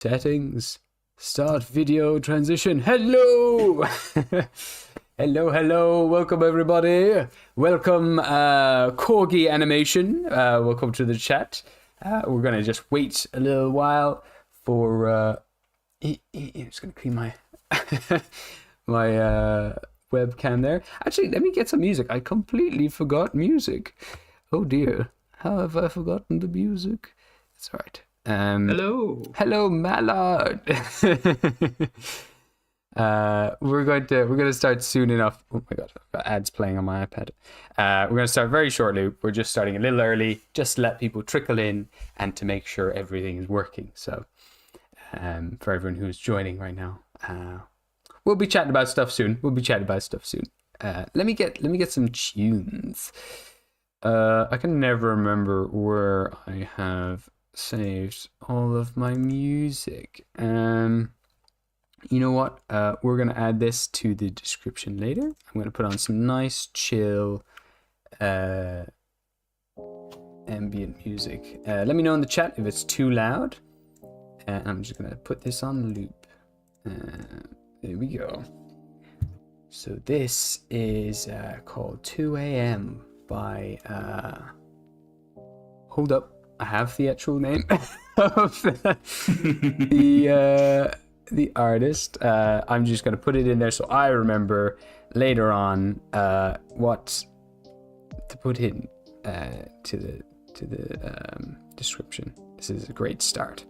Settings. Start video transition. Hello! Hello. Welcome, everybody. Welcome, Corgi Animation. Welcome to the chat. We're going to just wait a little while for... I'm just going to clean my... my webcam there. Actually, let me get some music. I completely forgot music. Oh, dear. How have I forgotten the music? It's all right. Hello, Mallard. We're going to start soon enough. Oh my god, I've got ads playing on my iPad. We're going to start very shortly. We're just starting a little early, just to let people trickle in and to make sure everything is working. So, for everyone who's joining right now, we'll be chatting about stuff soon. Let me get some tunes. I can never remember where I have saved all of my music. You know what? We're gonna add this to the description later. I'm gonna put on some nice chill ambient music. Let me know in the chat if it's too loud. I'm just gonna put this on loop. There we go. So this is called 2 a.m. by hold up. I have the actual name of the artist. I'm just gonna put it in there so I remember later on what to put in to the description. This is a great start.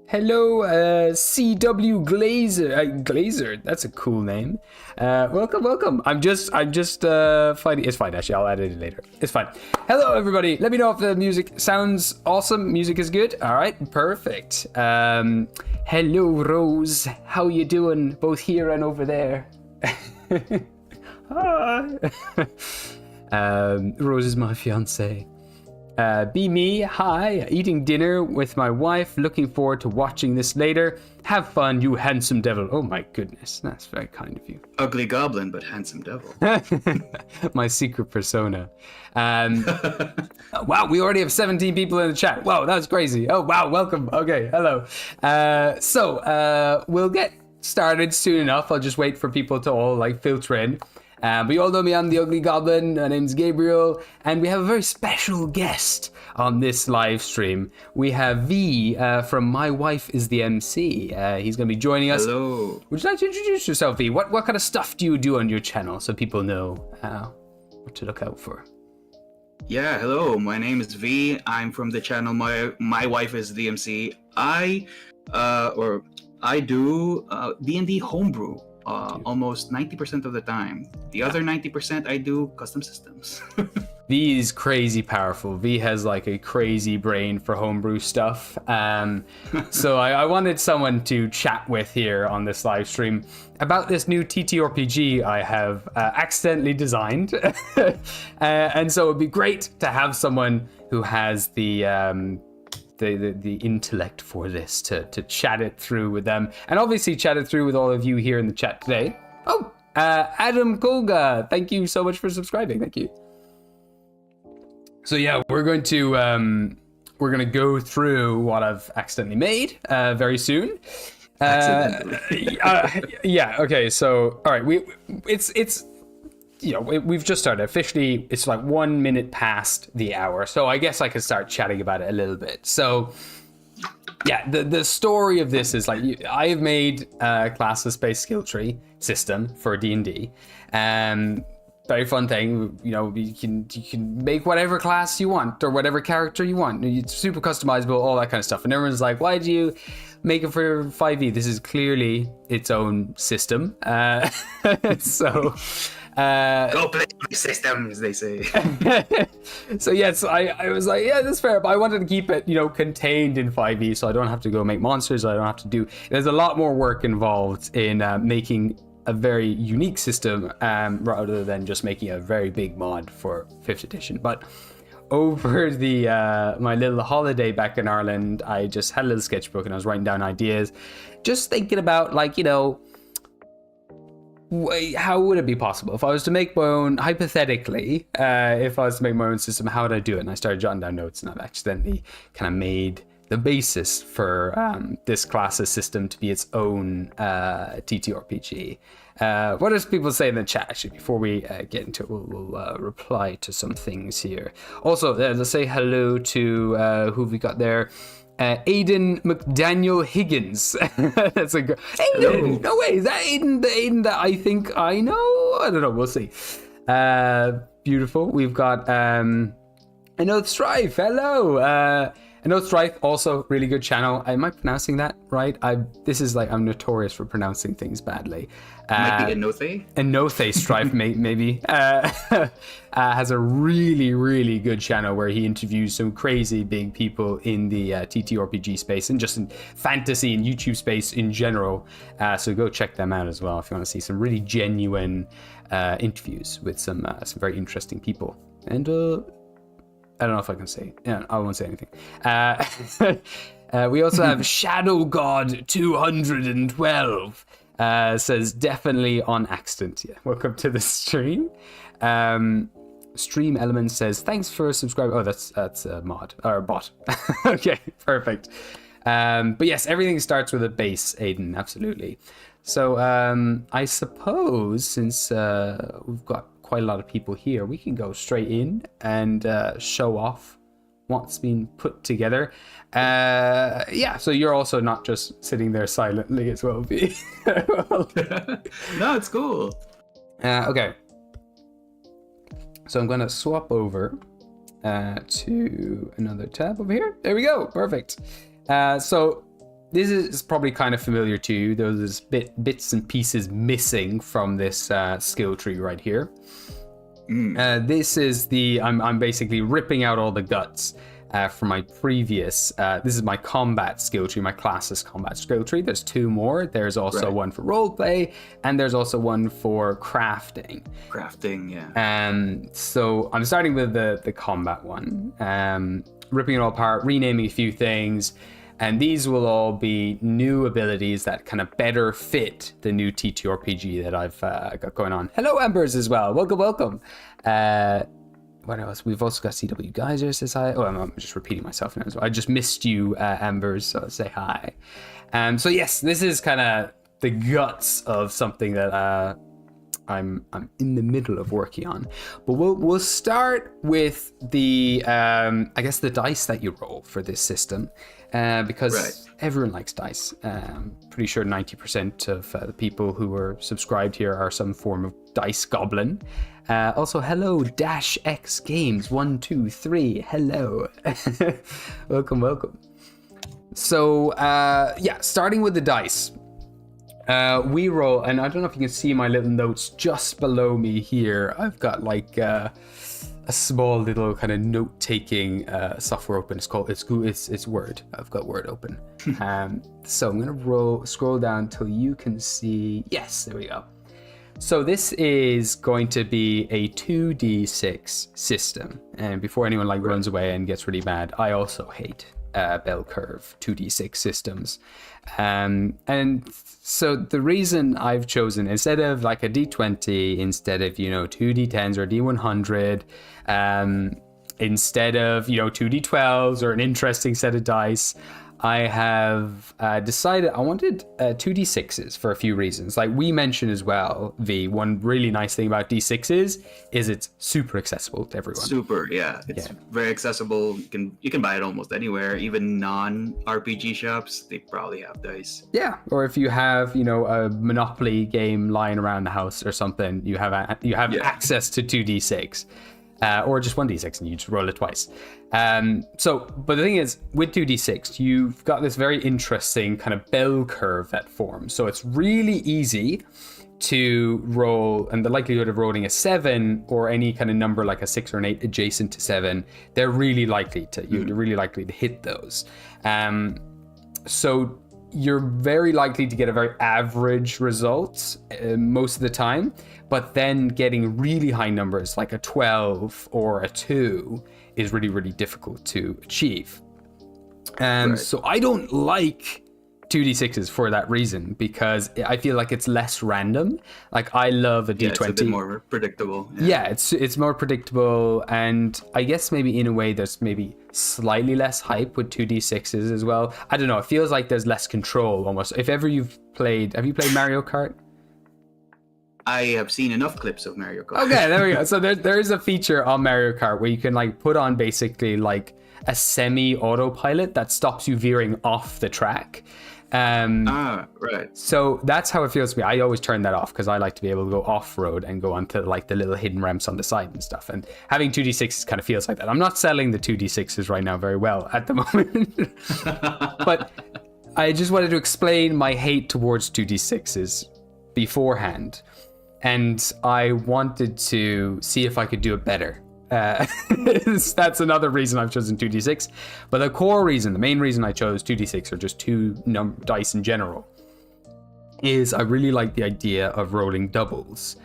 Hello, CW Glazer. That's a cool name. Welcome. I'm just finding. It's fine, actually. I'll edit it later. It's fine. Hello, everybody. Let me know if the music sounds awesome. Music is good. All right, perfect. Hello, Rose. How you doing? Both here and over there. Hi. Rose is my fiance. Be me, hi, eating dinner with my wife, looking forward to watching this later. Have fun, you handsome devil. Oh my goodness, that's very kind of you. Ugly goblin, but handsome devil. My secret persona. Wow, we already have 17 people in the chat. Wow, that's crazy. Oh, wow, welcome. Okay, hello. So we'll get started soon enough. I'll just wait for people to all filter in. But you all know me, I'm the Ugly Goblin. My name's Gabriel, and we have a very special guest on this live stream. We have V from My Wife is the MC. He's going to be joining us. Hello. Would you like to introduce yourself, V? What kind of stuff do you do on your channel so people know what to look out for? Yeah, hello. My name is V. I'm from the channel My Wife is the MC. I do D&D homebrew. Almost 90% of the time. The other 90% I do custom systems. V is crazy powerful. V has a crazy brain for homebrew stuff. So I wanted someone to chat with here on this live stream about this new TTRPG I have accidentally designed. And so it'd be great to have someone who has the intellect for this to chat it through with them, and obviously chat it through with all of you here in the chat today. Oh, Adam Kolga, thank you so much for subscribing. Thank you. So yeah, we're going to go through what I've accidentally made very soon. Yeah. Okay. So all right, we've just started officially. It's 1 minute past the hour, so I guess I could start chatting about it a little bit. So yeah, the story of this is I have made a classless skill tree system for D&D. Very fun thing. You can make whatever class you want or whatever character you want. It's super customizable, all that kind of stuff. And everyone's like, why do you make it for 5e? This is clearly its own system. So go play my systems, they say. So yes, I was like, yeah, that's fair, but I wanted to keep it, contained in 5e, so I don't have to go make monsters. I don't have to do. There's a lot more work involved in making a very unique system, rather than just making a very big mod for 5th edition. But over the my little holiday back in Ireland, I just had a little sketchbook and I was writing down ideas, just thinking about how would it be possible if I was to make my own, hypothetically, if I was to make my own system, how would I do it? And I started jotting down notes, and I've accidentally kind of made the basis for this classless system to be its own TTRPG. What does people say in the chat? Actually, before we get into it, we'll reply to some things here. Also, let's say hello to who we got there. Aiden McDaniel Higgins. That's a good. Aiden! No way, is that Aiden? The Aiden that I think I know? I don't know. We'll see. Beautiful. We've got Anode Strife. Hello. Anode Strife, also really good channel. Am I pronouncing that right? I'm notorious for pronouncing things badly. Might be Enothe? Enothe Strife, maybe. Has a really, really good channel where he interviews some crazy big people in the TTRPG space and just in fantasy and YouTube space in general. So go check them out as well if you want to see some really genuine interviews with some very interesting people. And I don't know if I can say. Yeah, I won't say anything. We also have Shadow God 212. Says definitely on accident. Yeah, welcome to the stream. Stream Element says thanks for subscribing. Oh, that's a mod or a bot. Okay, perfect. But yes, everything starts with a base, Aiden. Absolutely. So I suppose since we've got quite a lot of people here, we can go straight in and show off what's been put together. Yeah, so you're also not just sitting there silently as well, V. No, it's cool. Okay. So I'm going to swap over to another tab over here. There we go. Perfect. So this is probably kind of familiar to you. There's bits and pieces missing from this skill tree right here. This is I'm basically ripping out all the guts from my previous, this is my combat skill tree, my classless combat skill tree. There's two more. There's also one for roleplay, and there's also one for crafting. Crafting, yeah. So I'm starting with the combat one, ripping it all apart, renaming a few things. And these will all be new abilities that kind of better fit the new TTRPG that I've got going on. Hello, Embers, as well. Welcome. What else? We've also got CW Geyser says hi. Oh, I'm just repeating myself now as well. I just missed you, Embers, so say hi. So yes, this is kind of the guts of something that I'm in the middle of working on. But we'll start with the I guess the dice that you roll for this system. Because everyone likes dice. Pretty sure 90% of the people who are subscribed here are some form of dice goblin. Also, hello, Dash X Games 123. Hello, welcome. So yeah, starting with the dice. We roll, and I don't know if you can see my little notes just below me here. I've got like a small little kind of note-taking software open. It's Word. I've got Word open. So I'm gonna scroll down till you can see. Yes, there we go. So this is going to be a 2d6 system. And before anyone runs away and gets really mad, I also hate bell curve 2d6 systems. And so the reason I've chosen, instead of like a d20, instead of 2d10s or d100, instead of 2d12s or an interesting set of dice, I have decided I wanted 2d6s for a few reasons. Like we mentioned as well, V, one really nice thing about d6s is it's super accessible to everyone. Super, yeah. It's very accessible. You can buy it almost anywhere. Even non-RPG shops, they probably have dice. Yeah, or if you have a Monopoly game lying around the house or something, you have access to 2d6. Or just 1d6 and you just roll it twice. But the thing is, with 2d6, you've got this very interesting kind of bell curve that forms. So it's really easy to roll, and the likelihood of rolling a 7 or any kind of number like a 6 or an 8 adjacent to 7, you're really likely to hit those. So you're very likely to get a very average result most of the time, but then getting really high numbers like a 12 or a 2 is really, really difficult to achieve. So I don't like 2d6s for that reason, because I feel like it's less random. Like I love a d20. It's a bit more predictable. Yeah, it's more predictable, and I guess maybe in a way there's maybe slightly less hype with 2d6s as well. I don't know, it feels like there's less control almost. If ever have you played Mario Kart? I have seen enough clips of Mario Kart. Okay, there we go. So there is a feature on Mario Kart where you can like put on basically like a semi-autopilot that stops you veering off the track. Right. So that's how it feels to me. I always turn that off because I like to be able to go off-road and go onto like the little hidden ramps on the side and stuff. And having 2d6s kind of feels like that. I'm not selling the 2d6s right now very well at the moment. But I just wanted to explain my hate towards 2d6s beforehand. And I wanted to see if I could do it better. That's another reason I've chosen 2d6. But the main reason I chose 2d6 or just two dice in general is I really like the idea of rolling doubles,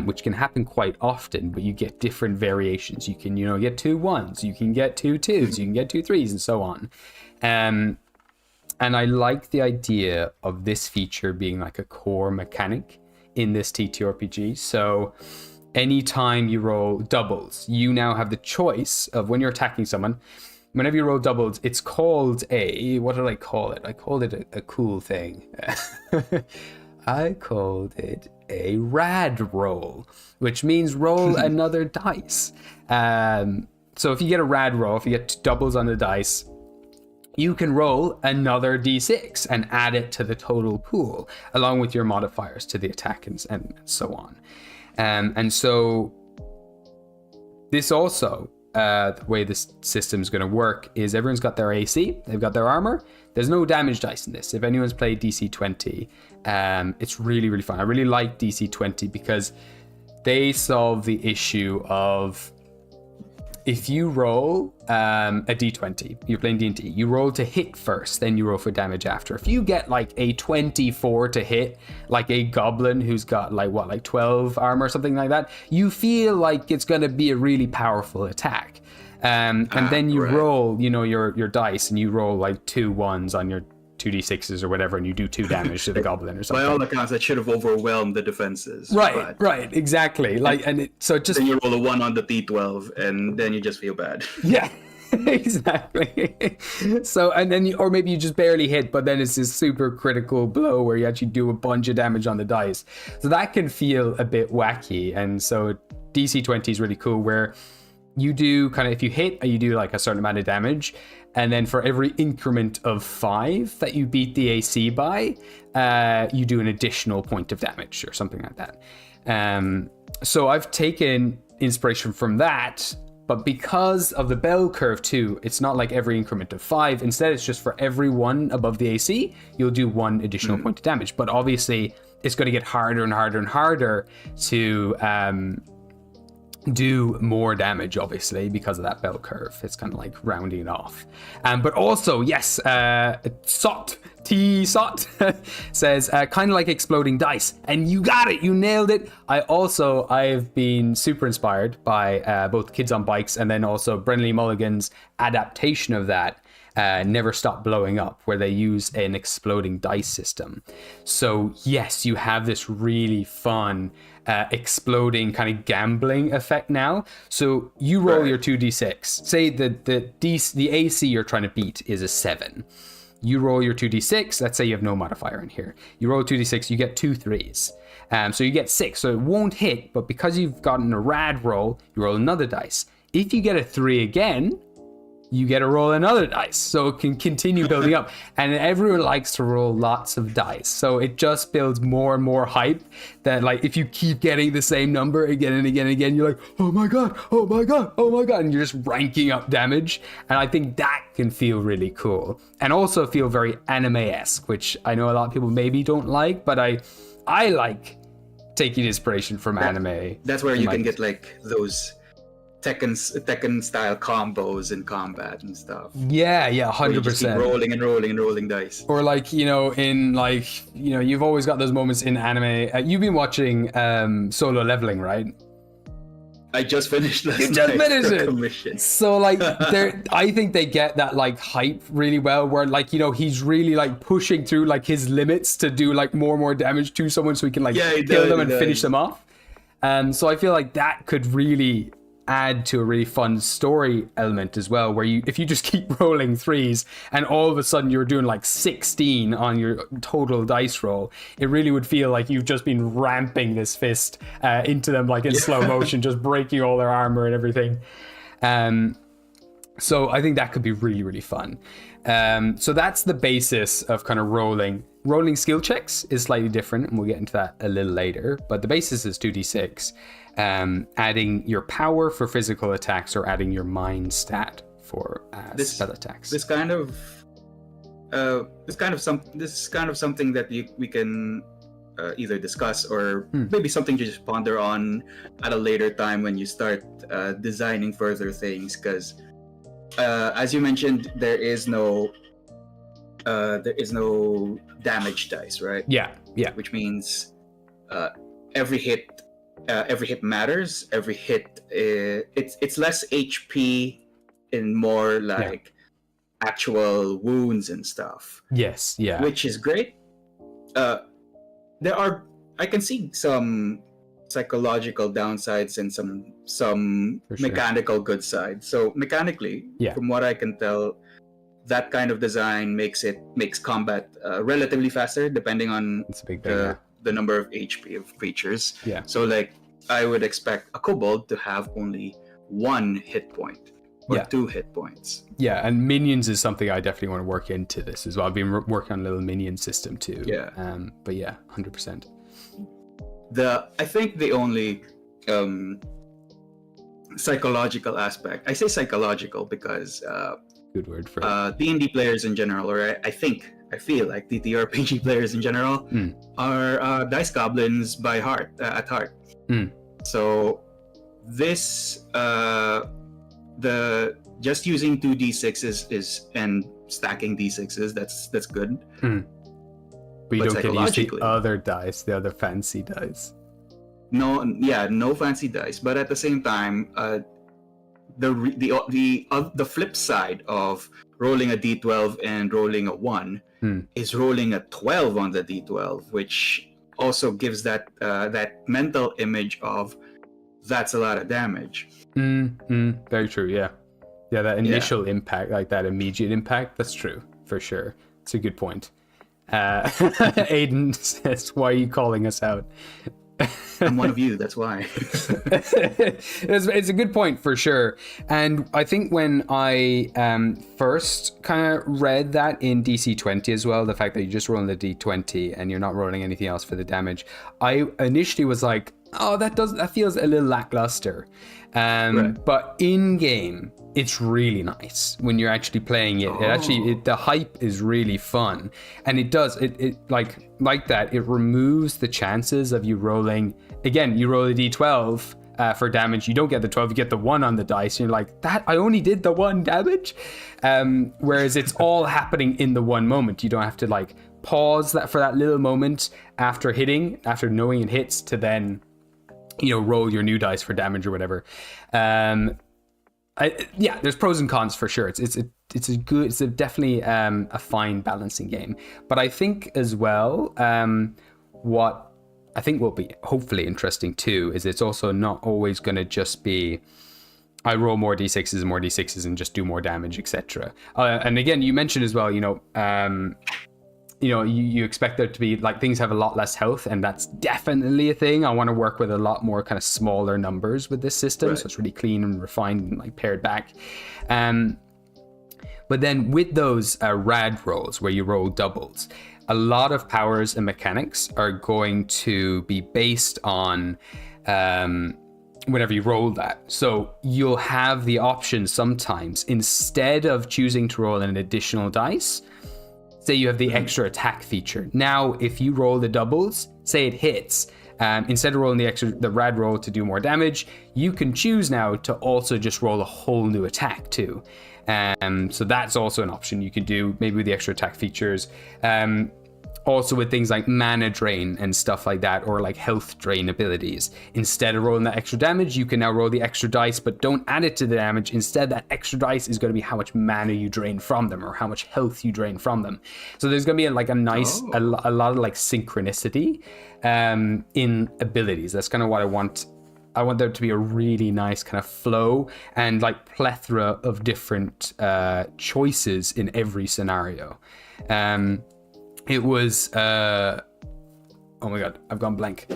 which can happen quite often, but you get different variations. You can, get 2 1s, you can get 2 2s, you can get 2 3s, and so on. And I like the idea of this feature being like a core mechanic in this TTRPG. So anytime you roll doubles, you now have the choice of when you're attacking someone. Whenever you roll doubles, it's called what did I call it? I called it a cool thing. I called it a rad roll, which means roll another dice. So if you get a rad roll, if you get doubles on the dice, you can roll another d6 and add it to the total pool, along with your modifiers to the attack and so on. And so this also, the way this system is going to work is everyone's got their AC, they've got their armor. There's no damage dice in this. If anyone's played DC 20, it's really, really fun. I really like DC 20 because they solve the issue of if you roll a d20, you're playing D&D, you roll to hit first, then you roll for damage after. If you get like a 24 to hit, like a goblin who's got like 12 armor or something like that, you feel like it's going to be a really powerful attack. And then you roll, your dice, and you roll like 2 1s on your 2d6s or whatever, and you do 2 damage to the goblin or something. By all accounts, that should have overwhelmed the defenses. Right, exactly. Then you roll a 1 on the d12, and then you just feel bad. Yeah, exactly. So, and then or maybe you just barely hit, but then it's this super critical blow where you actually do a bunch of damage on the dice. So that can feel a bit wacky, and so DC 20 is really cool where you do kind of, if you hit, you do like a certain amount of damage. And then for every increment of 5 that you beat the AC by, you do an additional point of damage or something like that. So I've taken inspiration from that, but because of the bell curve too, it's not like every increment of 5. Instead, it's just for every 1 above the AC, you'll do 1 additional point of damage. But obviously, it's going to get harder and harder and harder to do more damage, obviously, because of that bell curve. It's kind of like rounding it off. But also, yes, T-Sot says, kind of like exploding dice. And you got it, you nailed it. I've been super inspired by both Kids on Bikes and then also Brennan Mulligan's adaptation of that, Never Stop Blowing Up, where they use an exploding dice system. So yes, you have this really fun exploding kind of gambling effect now. So you roll your 2d6. Say the AC you're trying to beat is a 7. You roll your 2d6. Let's say you have no modifier in here. You roll 2d6, you get 2 3s. So you get 6. So it won't hit, but because you've gotten a rad roll, you roll another dice. If you get a 3 again, you get to roll another dice, so it can continue building up. And everyone likes to roll lots of dice, so it just builds more and more hype that like if you keep getting the same number again and again and again, you're like, oh my god, oh my god, oh my god, and you're just ranking up damage. And I think that can feel really cool and also feel very anime-esque, which I know a lot of people maybe don't like, but I like taking inspiration from anime. That's where you can get like those Tekken style combos in combat and stuff. Yeah, 100%. You just keep rolling and rolling and rolling dice. Or like, you've always got those moments in anime. You've been watching Solo Leveling, right? I just finished last You just night finished for it. commission. So like I think they get that like hype really well, where like, you know, he's really like pushing through like his limits to do like more and more damage to someone so he can like kill them and finish them off. So I feel like that could really add to a really fun story element as well, where if you just keep rolling threes and all of a sudden you're doing like 16 on your total dice roll, it really would feel like you've just been ramping this fist into them like in slow motion, just breaking all their armor and everything. So I think that could be really, really fun. So that's the basis of kind of rolling. Rolling skill checks is slightly different, and we'll get into that a little later, but the basis is 2d6. Adding your power for physical attacks or adding your mind stat for spell attacks. This kind of something that we can either discuss or maybe something to just ponder on at a later time when you start designing further things, because as you mentioned, there is no damage dice, right? Yeah. Which means every hit matters. Every hit, it's less HP and more like actual wounds and stuff. Yes, yeah. Which is great. I can see some psychological downsides and some mechanical good sides. So mechanically, from what I can tell, that kind of design makes combat relatively faster, depending on the number of HP of creatures. Yeah. So like I would expect a kobold to have only 1 hit point or 2 hit points. Yeah, and minions is something I definitely want to work into this as well. I've been working on a little minion system too. Yeah. But yeah, 100%. I think the only psychological aspect, I say psychological because good word for it. D&D players in general, or I feel like TTRPG players in general are dice goblins by heart, at heart. So this just using 2d6s is and stacking d6s, that's good. But you don't get to use the other dice, the other fancy dice. No fancy dice. But at the same time, the flip side of rolling a d12 and rolling a 1 is rolling a 12 on the d12, which also gives that mental image of that's a lot of damage. Very true. Yeah, that initial impact, like that immediate impact, that's true for sure. It's a good point. Aiden says, why are you calling us out? I'm one of you, that's why. It's a good point for sure. And I think when I first kind of read that in DC 20 as well, the fact that you're just rolling the D20 and you're not rolling anything else for the damage, I initially was like, oh, that feels a little lackluster. But in game, it's really nice when you're actually playing it. The hype is really fun, and it does it like that. It removes the chances of you rolling again. You roll a d12 for damage. You don't get the 12. You get the 1 on the dice. And you're like, that I only did the 1 damage. Whereas it's all happening in the one moment. You don't have to like pause that for that little moment after knowing it hits to then, roll your new dice for damage or whatever. There's pros and cons for sure. It's definitely a fine balancing game. But I think as well, what I think will be hopefully interesting too is it's also not always going to just be I roll more d6s and just do more damage, etc. And again, you mentioned as well, you expect there to be like things have a lot less health, and that's definitely a thing. I want to work with a lot more kind of smaller numbers with this system, so it's really clean and refined and like pared back. But then with those rad rolls where you roll doubles, a lot of powers and mechanics are going to be based on whenever you roll that. So you'll have the option sometimes, instead of choosing to roll an additional dice, say you have the extra attack feature. Now, if you roll the doubles, say it hits, instead of rolling the rad roll to do more damage, you can choose now to also just roll a whole new attack too. So that's also an option you can do, maybe with the extra attack features. also with things like mana drain and stuff like that, or like health drain abilities. Instead of rolling that extra damage, you can now roll the extra dice, but don't add it to the damage. Instead, that extra dice is going to be how much mana you drain from them or how much health you drain from them. So there's going to be like a nice, a lot of like synchronicity in abilities. That's kind of what I want. I want there to be a really nice kind of flow and like plethora of different choices in every scenario. It was, oh my God, I've gone blank.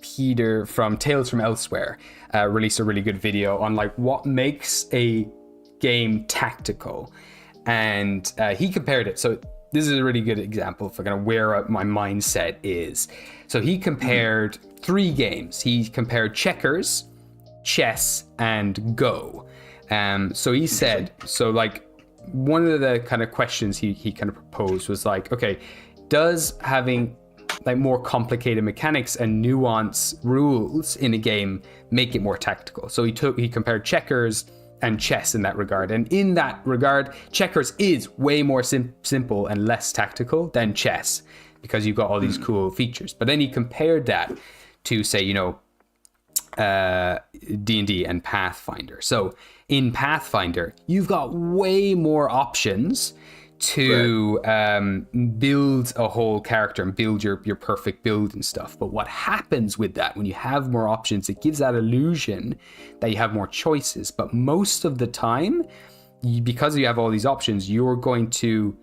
Peter from Tales from Elsewhere released a really good video on like what makes a game tactical. And he compared it. So this is a really good example for kind of where my mindset is. So he compared 3 games. He compared checkers, chess, and Go. So he said, so like, one of the kind of questions he kind of proposed was like, okay, does having like more complicated mechanics and nuance rules in a game make it more tactical? So he compared checkers and chess in that regard. And in that regard, checkers is way more simple and less tactical than chess because you've got all these cool features. But then he compared that to, say, you know, D&D and Pathfinder. So in Pathfinder, you've got way more options to build a whole character and build your perfect build and stuff. But what happens with that, when you have more options, it gives that illusion that you have more choices. But most of the time, because you have all these options, you're going to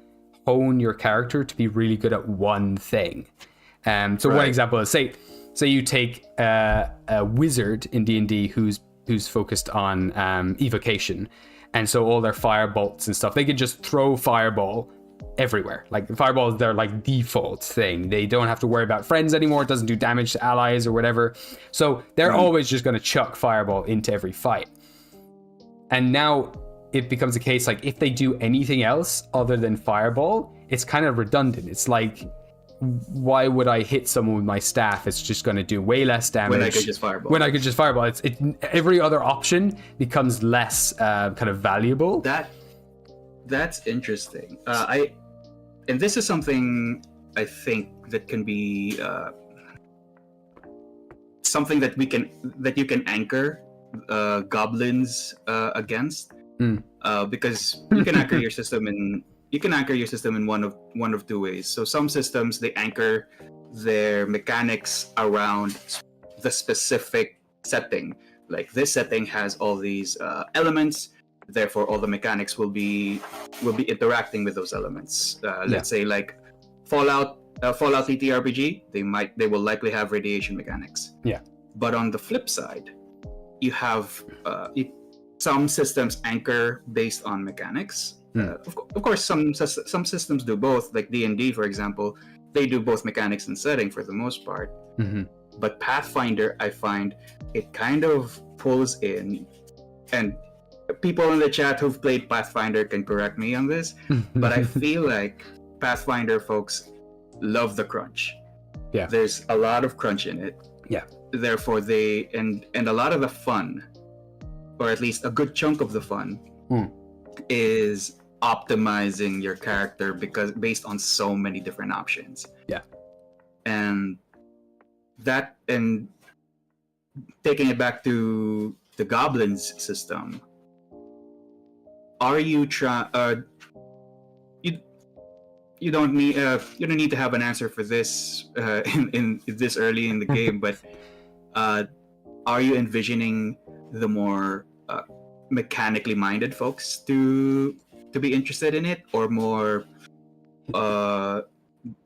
hone your character to be really good at one thing. So one example is, say you take a wizard in D&D who's focused on evocation, and so all their firebolts and stuff, they can just throw fireball everywhere. Like fireball is their like default thing. They don't have to worry about friends anymore. It doesn't do damage to allies or whatever. So they're always just going to chuck fireball into every fight. And now it becomes a case like if they do anything else other than fireball, it's kind of redundant. It's like, why would I hit someone with my staff? It's just going to do way less damage. When I could just fireball. It's every other option becomes less kind of valuable. That's interesting. And this is something I think that can be something that you can anchor goblins against, because you can anchor your system in one of 2 ways. So some systems, they anchor their mechanics around the specific setting. Like this setting has all these elements, therefore all the mechanics will be interacting with those elements. Let's say like Fallout TTRPG, they will likely have radiation mechanics. Yeah. But on the flip side, you have some systems anchor based on mechanics. Of course, some systems do both, like D&D, for example. They do both mechanics and setting for the most part. But Pathfinder, I find it kind of pulls in, and people in the chat who've played Pathfinder can correct me on this, but I feel like Pathfinder folks love the crunch. Yeah. There's a lot of crunch in it. Yeah. Therefore, and a lot of the fun, or at least a good chunk of the fun, is optimizing your character based on so many different options. Yeah. And taking it back to the goblins system, are you you don't need to have an answer for this in this early in the game, but are you envisioning the more mechanically minded folks to be interested in it, or more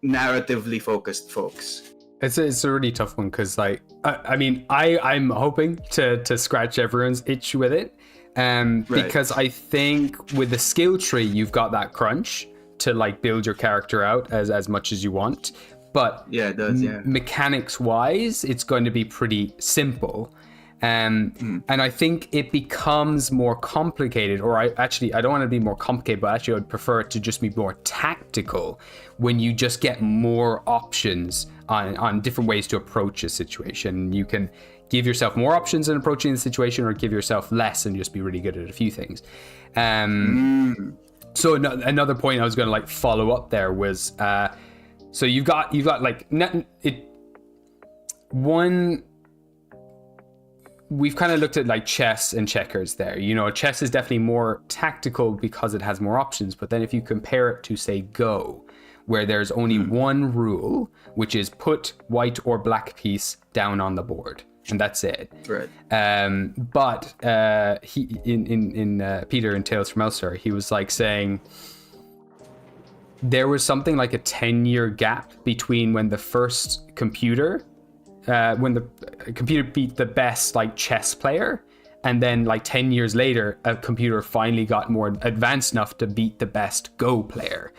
narratively focused folks? It's a really tough one, because like I mean I'm hoping to scratch everyone's itch with it, because I think with the skill tree you've got that crunch to like build your character out as much as you want, but it does, mechanics wise it's going to be pretty simple. And I think it becomes more complicated, or I don't want to be more complicated, but actually I would prefer it to just be more tactical when you just get more options on different ways to approach a situation. You can give yourself more options in approaching the situation, or give yourself less and just be really good at a few things. So another point I was going to like follow up there was, so you've got like we've kind of looked at like chess and checkers there. You know, chess is definitely more tactical because it has more options. But then if you compare it to, say, Go, where there's only one rule, which is put white or black piece down on the board, and that's it. Right. But he in Peter in Tales from Elsewhere, he was like saying there was something like a 10-year gap between when the first computer. When the computer beat the best like chess player, and then like 10 years later a computer finally got more advanced enough to beat the best Go player.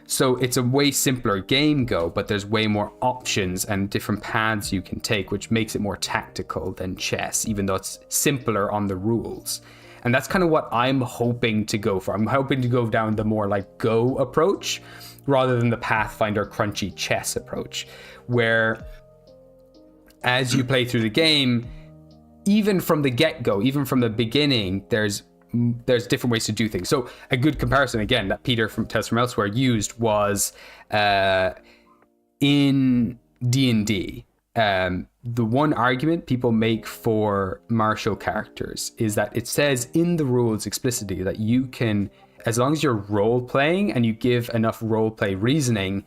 So it's a way simpler game, Go, but there's way more options and different paths you can take, which makes it more tactical than chess, even though it's simpler on the rules. And that's kind of what I'm hoping to go for. I'm hoping to go down the more like Go approach rather than the Pathfinder crunchy chess approach, where as you play through the game, even from the get-go, even from the beginning, there's different ways to do things. So a good comparison, again, that Peter from Tales from Elsewhere used was in D&D. The one argument people make for martial characters is that it says in the rules explicitly that you can, as long as you're role playing and you give enough role play reasoning,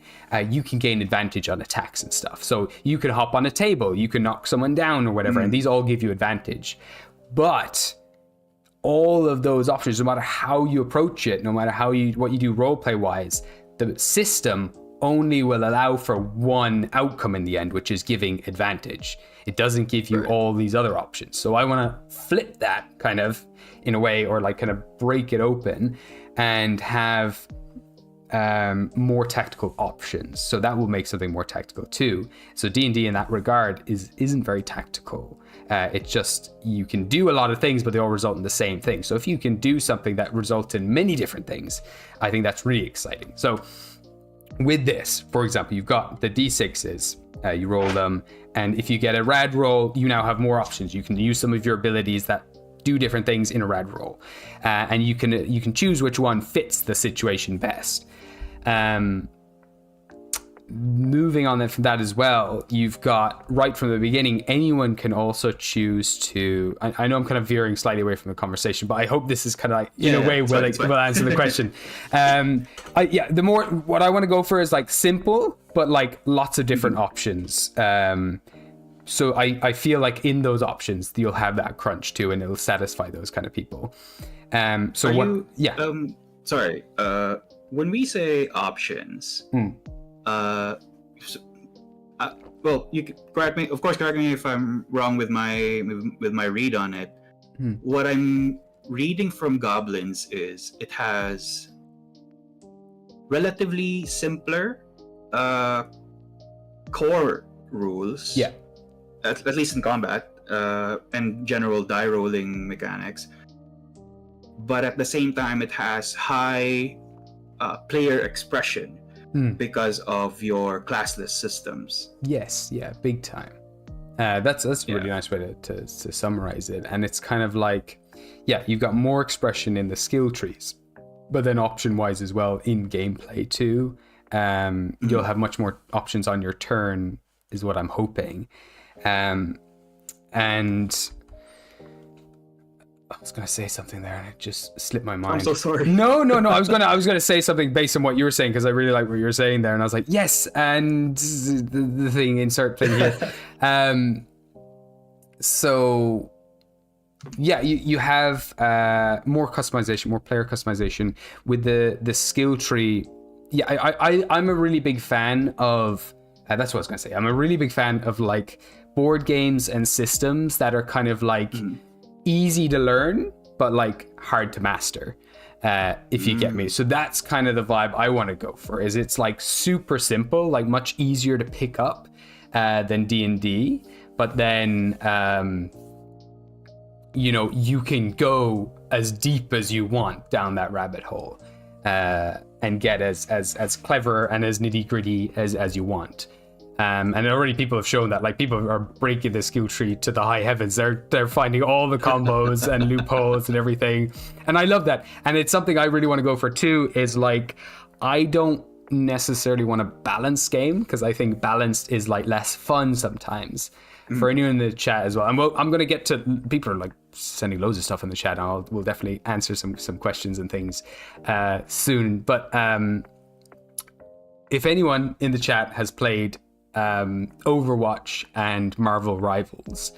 you can gain advantage on attacks and stuff. So you can hop on a table, you can knock someone down or whatever, and these all give you advantage. But all of those options, no matter how you approach it, no matter what you do role play wise, the system only will allow for one outcome in the end, which is giving advantage. It doesn't give you all these other options. So I want to flip that kind of in a way, or like kind of break it open and have more tactical options. So that will make something more tactical too. So D&D in that regard isn't very tactical. It's just, you can do a lot of things, but they all result in the same thing. So if you can do something that results in many different things, I think that's really exciting. So with this, for example, you've got the D6s, you roll them, and if you get a rad roll, you now have more options. You can use some of your abilities that do different things in a rad roll, and you can choose which one fits the situation best. Moving on then from that as well, you've got right from the beginning, anyone can also choose to, I know I'm kind of veering slightly away from the conversation, but I hope this is kind of like in a way will answer the question. The more, what I want to go for is like simple, but like lots of different options. So I feel like in those options, you'll have that crunch too, and it'll satisfy those kind of people. Sorry. When we say options, well, you can correct me. Of course, correct me if I'm wrong with my read on it. What I'm reading from Goblins is it has relatively simpler core rules. Yeah. At least in combat and general die rolling mechanics. But at the same time, it has high player expression because of your classless systems. Yes, yeah, big time. That's a really nice way to summarize it. And it's kind of like, you've got more expression in the skill trees, but then option-wise as well in gameplay too. You'll have much more options on your turn, is what I'm hoping. And I was gonna say something there and it just slipped my mind. I'm so sorry. No. I was gonna say something based on what you were saying, because I really like what you were saying there, and I was like, yes, and the thing, insert thing here. So yeah, you have more customization, more player customization with the skill tree. Yeah, I'm a really big fan of. That's what I was gonna say. I'm a really big fan of like board games and systems that are kind of like easy to learn, but like hard to master, if you get me. So that's kind of the vibe I want to go for. Is it's like super simple, like much easier to pick up than D&D, but then you can go as deep as you want down that rabbit hole and get as clever and as nitty gritty as you want. And already people have shown that, like, people are breaking the skill tree to the high heavens. They're finding all the combos and loopholes and everything. And I love that. And it's something I really want to go for too, is like, I don't necessarily want a balanced game, because I think balanced is like less fun sometimes. For anyone in the chat as well. And I'm going to get to, people are like sending loads of stuff in the chat, and we'll definitely answer some questions and things soon. But if anyone in the chat has played Overwatch and Marvel Rivals,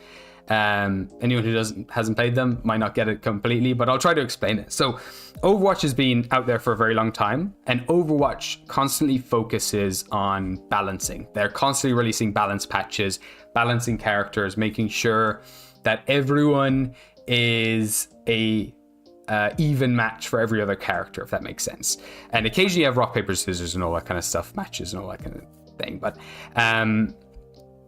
anyone who hasn't played them might not get it completely, but I'll try to explain it. So Overwatch has been out there for a very long time, and Overwatch constantly focuses on balancing. They're constantly releasing balance patches, balancing characters, making sure that everyone is a even match for every other character, if that makes sense. And occasionally you have rock, paper, scissors and all that kind of stuff, matches and all that kind of thing. But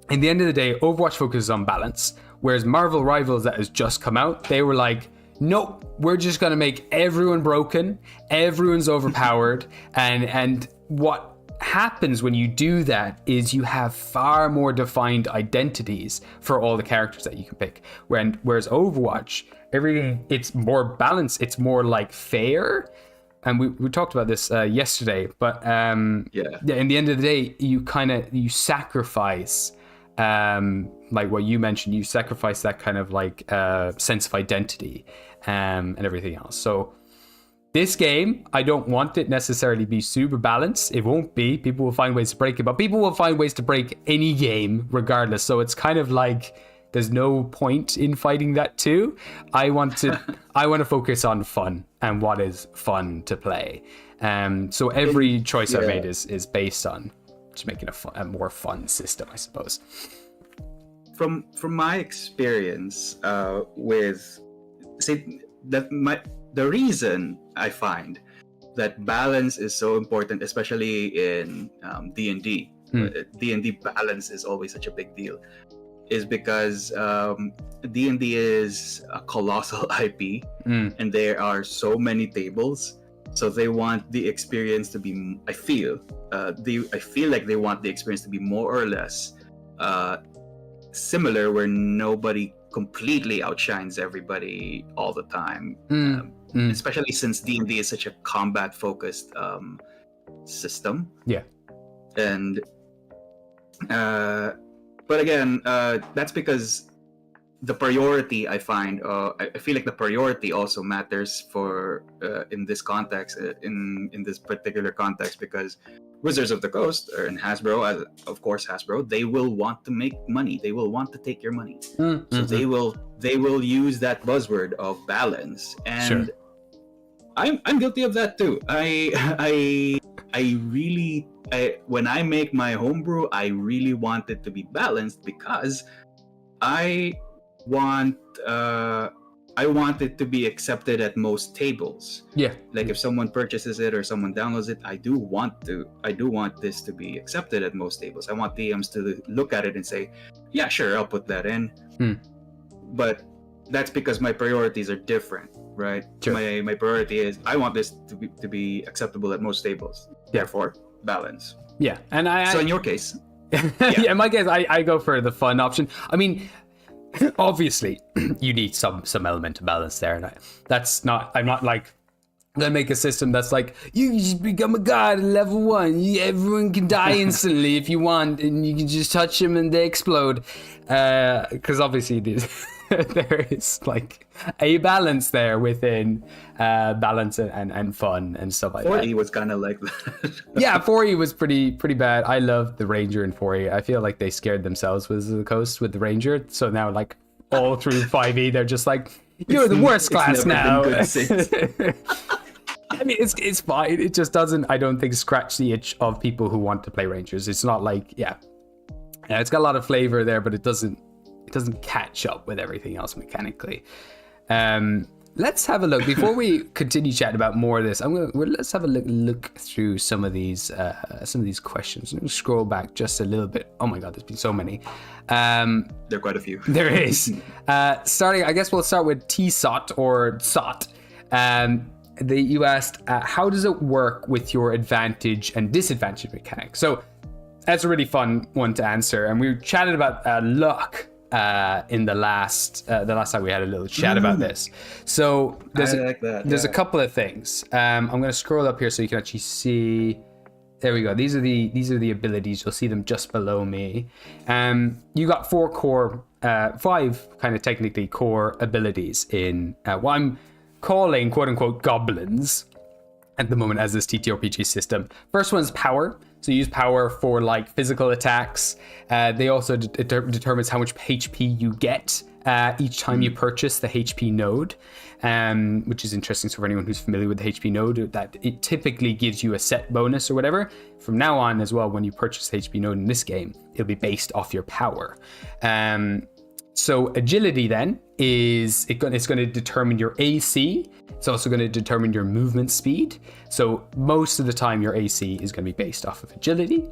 in the end of the day, Overwatch focuses on balance, whereas Marvel Rivals, that has just come out, they were like, nope, we're just going to make everyone broken, everyone's overpowered, and what happens when you do that is you have far more defined identities for all the characters that you can pick. Whereas Overwatch, everything, it's more balanced, it's more like fair. And we talked about this yesterday, but in the end of the day, you sacrifice, like what you mentioned, you sacrifice that kind of like sense of identity and everything else. So this game, I don't want it necessarily be super balanced. It won't be. People will find ways to break it, but people will find ways to break any game regardless. So it's kind of like there's no point in fighting that too. I want to focus on fun and what is fun to play. So every choice I've made is based on just making a more fun system, I suppose. From my experience with, say that the reason I find that balance is so important, especially in D&D. D&D balance is always such a big deal, is because D&D is a colossal IP, and there are so many tables. So they want the experience to be, I feel like they want the experience to be more or less similar, where nobody completely outshines everybody all the time. Especially since D&D is such a combat focused system. Yeah. And but again, that's because the priority, I find, I feel like the priority also matters for in this context, in this particular context, because Wizards of the Coast, or in Hasbro, of course Hasbro, they will want to make money. They will want to take your money. So they will use that buzzword of balance, and I'm guilty of that too. I really, when I make my homebrew, I really want it to be balanced, because I want it to be accepted at most tables. Yeah. Like if someone purchases it or someone downloads it, I do want this to be accepted at most tables. I want DMs to look at it and say, yeah, sure, I'll put that in. But that's because my priorities are different, right? Sure. My priority is, I want this to be acceptable at most tables. Therefore, balance. Yeah. And so in your case, in my case, I go for the fun option. I mean, obviously you need some element of balance there, and I'm not like gonna make a system that's like, you just become a god at level 1, everyone can die instantly if you want, and you can just touch them and they explode, because obviously there is like a balance there within balance and fun and stuff like 4E that. 4E was kind of like that. Yeah, 4E was pretty bad. I love the Ranger in 4E. I feel like they scared themselves with the Coast with the Ranger, so now like all through 5E they're just like, you're the worst class now. I mean, it's fine. It just doesn't, I don't think, scratch the itch of people who want to play Rangers. It's not like, it's got a lot of flavor there, but it doesn't catch up with everything else mechanically. Let's have a look before we continue chatting about more of this. Let's have a look through some of these questions. Let me scroll back just a little bit. Oh my god, there's been so many. There are quite a few. There is. Starting, I guess we'll start with TSOT or SOT. You asked, how does it work with your advantage and disadvantage mechanic? So that's a really fun one to answer. And we chatted about luck in the last time we had a little chat about this. So there's a couple of things. I'm going to scroll up here so you can actually see. There we go. These are the abilities. You'll see them just below me. You got 5 kind of technically core abilities in what I'm calling quote unquote goblins at the moment as this TTRPG system. First one's power. So you use power for like physical attacks. They also determines how much HP you get each time you purchase the HP node, which is interesting. So for anyone who's familiar with the HP node, that it typically gives you a set bonus or whatever. From now on as well, when you purchase the HP node in this game, it'll be based off your power. So agility then it's going to determine your AC. It's also going to determine your movement speed. So most of the time your AC is going to be based off of agility.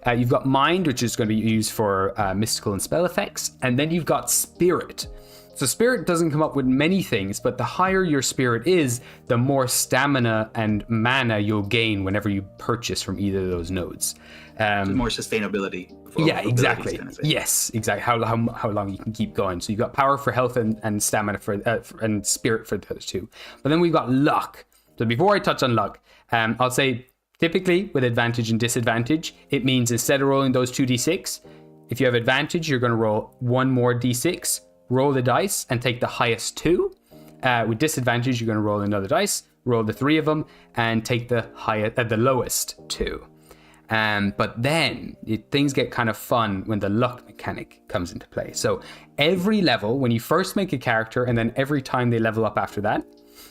You've got mind, which is going to be used for mystical and spell effects. And then you've got spirit. So spirit doesn't come up with many things, but the higher your spirit is, the more stamina and mana you'll gain whenever you purchase from either of those nodes. More sustainability. Yeah, exactly. Kind of yes, exactly. How long you can keep going. So you've got power for health and stamina and spirit for the other two. But then we've got luck. So before I touch on luck, I'll say typically with advantage and disadvantage, it means instead of rolling those 2d6, if you have advantage, you're going to roll one more d6, roll the dice and take the highest 2. With disadvantage, you're going to roll another dice, roll the 3 of them, and take the lowest 2. But then things get kind of fun when the luck mechanic comes into play. So every level, when you first make a character, and then every time they level up after that,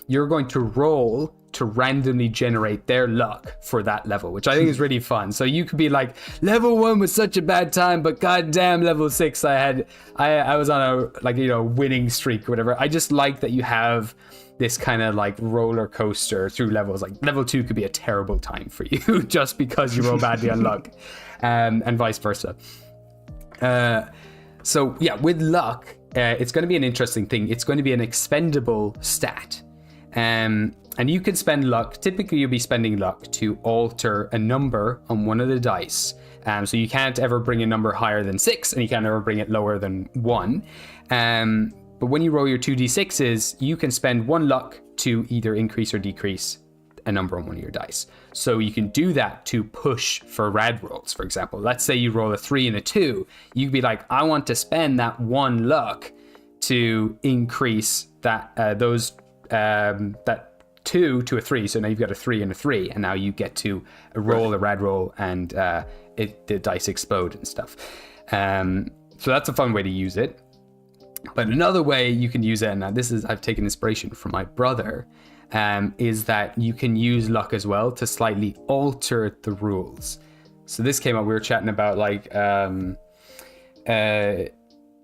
you're going to roll to randomly generate their luck for that level, which I think is really fun. So you could be like, level 1 was such a bad time, but goddamn, level 6 I was on a winning streak or whatever. I just like that you have this kind of like roller coaster through levels. Like level 2 could be a terrible time for you just because you roll badly on luck, and vice versa. So yeah, with luck, it's going to be an interesting thing. It's going to be an expendable stat. And you can spend luck. Typically, you'll be spending luck to alter a number on one of the dice. So you can't ever bring a number higher than 6, and you can't ever bring it lower than 1. But when you roll your 2d6s, you can spend 1 luck to either increase or decrease a number on one of your dice. So you can do that to push for rad rolls, for example. Let's say you roll a 3 and a 2. You'd be like, I want to spend that 1 luck to increase that 2 to a 3. So now you've got a 3 and a 3, and now you get to roll a rad roll, and the dice explode and stuff. So that's a fun way to use it. But another way you can use it, and I've taken inspiration from my brother, is that you can use luck as well to slightly alter the rules. So this came up, we were chatting about like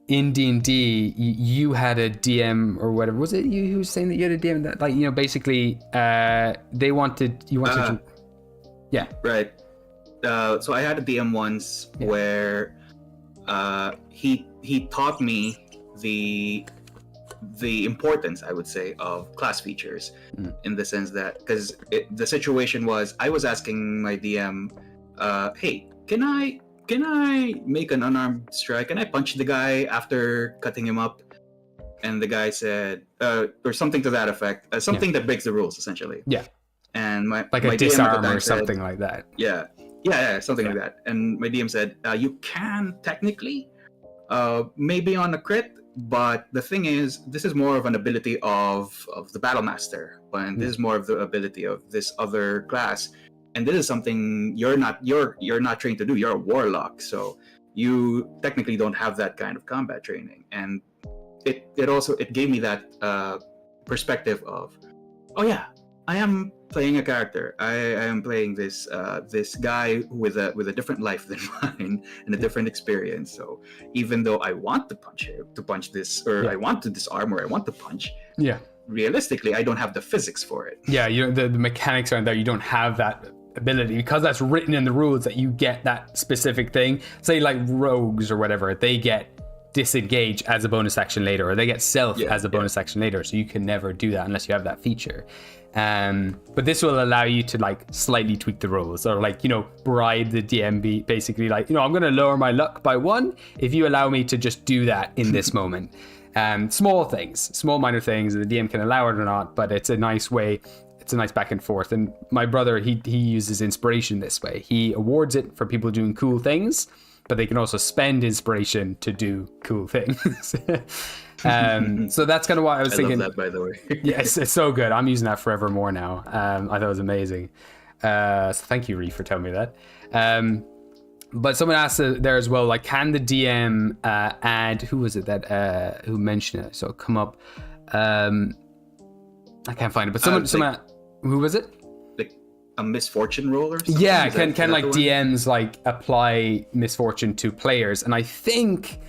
in D&D, you had a DM or whatever. Was it you who was saying that you had a DM that, like, basically they wanted to... Yeah. Right. So I had a DM once where he taught me the importance, I would say, of class features, in the sense that, because the situation was, I was asking my DM, hey, can I make an unarmed strike? Can I punch the guy after cutting him up? And the guy said, or something to that effect, something that breaks the rules, essentially. Yeah. And my a disarm or something like that. Yeah, something like that. And my DM said, you can technically, maybe on a crit, but the thing is, this is more of an ability of the battle master, and this is more of the ability of this other class. And this is something you're not trained to do. You're a warlock, so you technically don't have that kind of combat training. And it also gave me that perspective of, oh yeah, I am playing a character. I am playing this guy with a different life than mine and a different experience. So even though I want to punch this, or I want to disarm, or I want to punch, realistically, I don't have the physics for it. Yeah, the mechanics aren't there. You don't have that ability, because that's written in the rules that you get that specific thing. Say like rogues or whatever, they get disengage as a bonus action later, or they get stealth as a bonus action later. So you can never do that unless you have that feature. But this will allow you to like slightly tweak the rules, or like, you know, bribe the DM, basically like, you know, I'm going to lower my luck by 1 if you allow me to just do that in this moment. Small things, small minor things, the DM can allow it or not, but it's a nice way. It's a nice back and forth. And my brother, he uses inspiration this way. He awards it for people doing cool things, but they can also spend inspiration to do cool things. So that's kind of what I was thinking. I love that, by the way. Yes, it's so good. I'm using that forevermore now. I thought it was amazing. So thank you, Reef, for telling me that. But someone asked there as well, like, can the DM add, who was it that who mentioned it? So it'll come up. I can't find it, but someone, who was it? Like a misfortune roll or something? Yeah, can like DMs like apply misfortune to players? And I think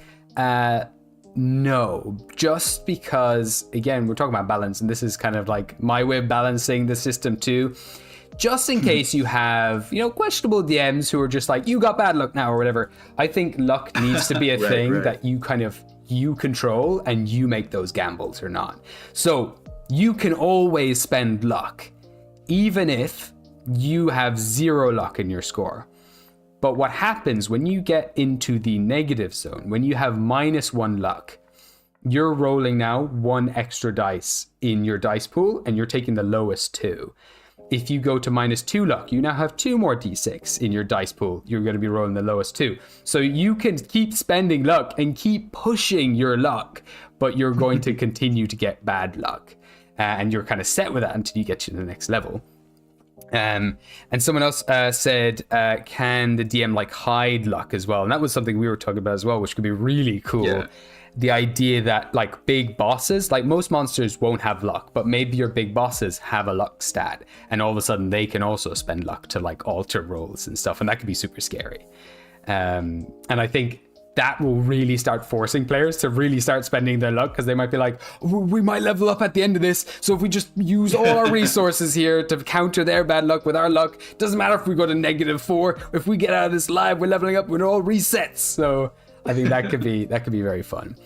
no, just because, again, we're talking about balance, and this is kind of like my way of balancing the system too. Just in case you have, you know, questionable DMs who are just like, you got bad luck now or whatever. I think luck needs to be a thing that you kind of, you control, and you make those gambles or not. So you can always spend luck, even if you have 0 luck in your score. But what happens when you get into the negative zone, when you have -1 luck, you're rolling now 1 extra dice in your dice pool, and you're taking the lowest 2. If you go to -2 luck, you now have 2 more d6 in your dice pool. You're going to be rolling the lowest 2. So you can keep spending luck and keep pushing your luck, but you're going to continue to get bad luck. And you're kind of set with that until you get to the next level. And someone else said, can the DM like hide luck as well? And that was something we were talking about as well, which could be really cool. Yeah. The idea that like big bosses, like most monsters won't have luck, but maybe your big bosses have a luck stat, and all of a sudden they can also spend luck to like alter rolls and stuff, and that could be super scary. And I think that will really start forcing players to really start spending their luck, because they might be like, we might level up at the end of this, so if we just use all our resources here to counter their bad luck with our luck, doesn't matter if we go to -4, if we get out of this live, we're leveling up, we're all resets. So I think that could be very fun.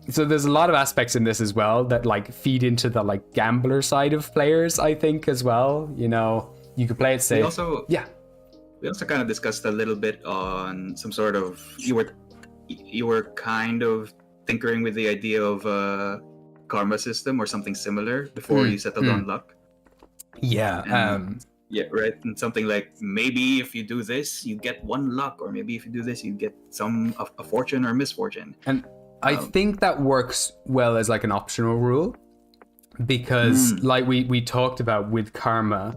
So there's a lot of aspects in this as well that like feed into the like gambler side of players, I think, as well. You know, you could play it safe. We also kind of discussed a little bit on some sort of, you were kind of tinkering with the idea of a karma system or something similar before you settled on luck. Yeah. Yeah, right. And something like, maybe if you do this, you get 1 luck, or maybe if you do this, you get a fortune or misfortune. And I think that works well as like an optional rule, because like we talked about with karma,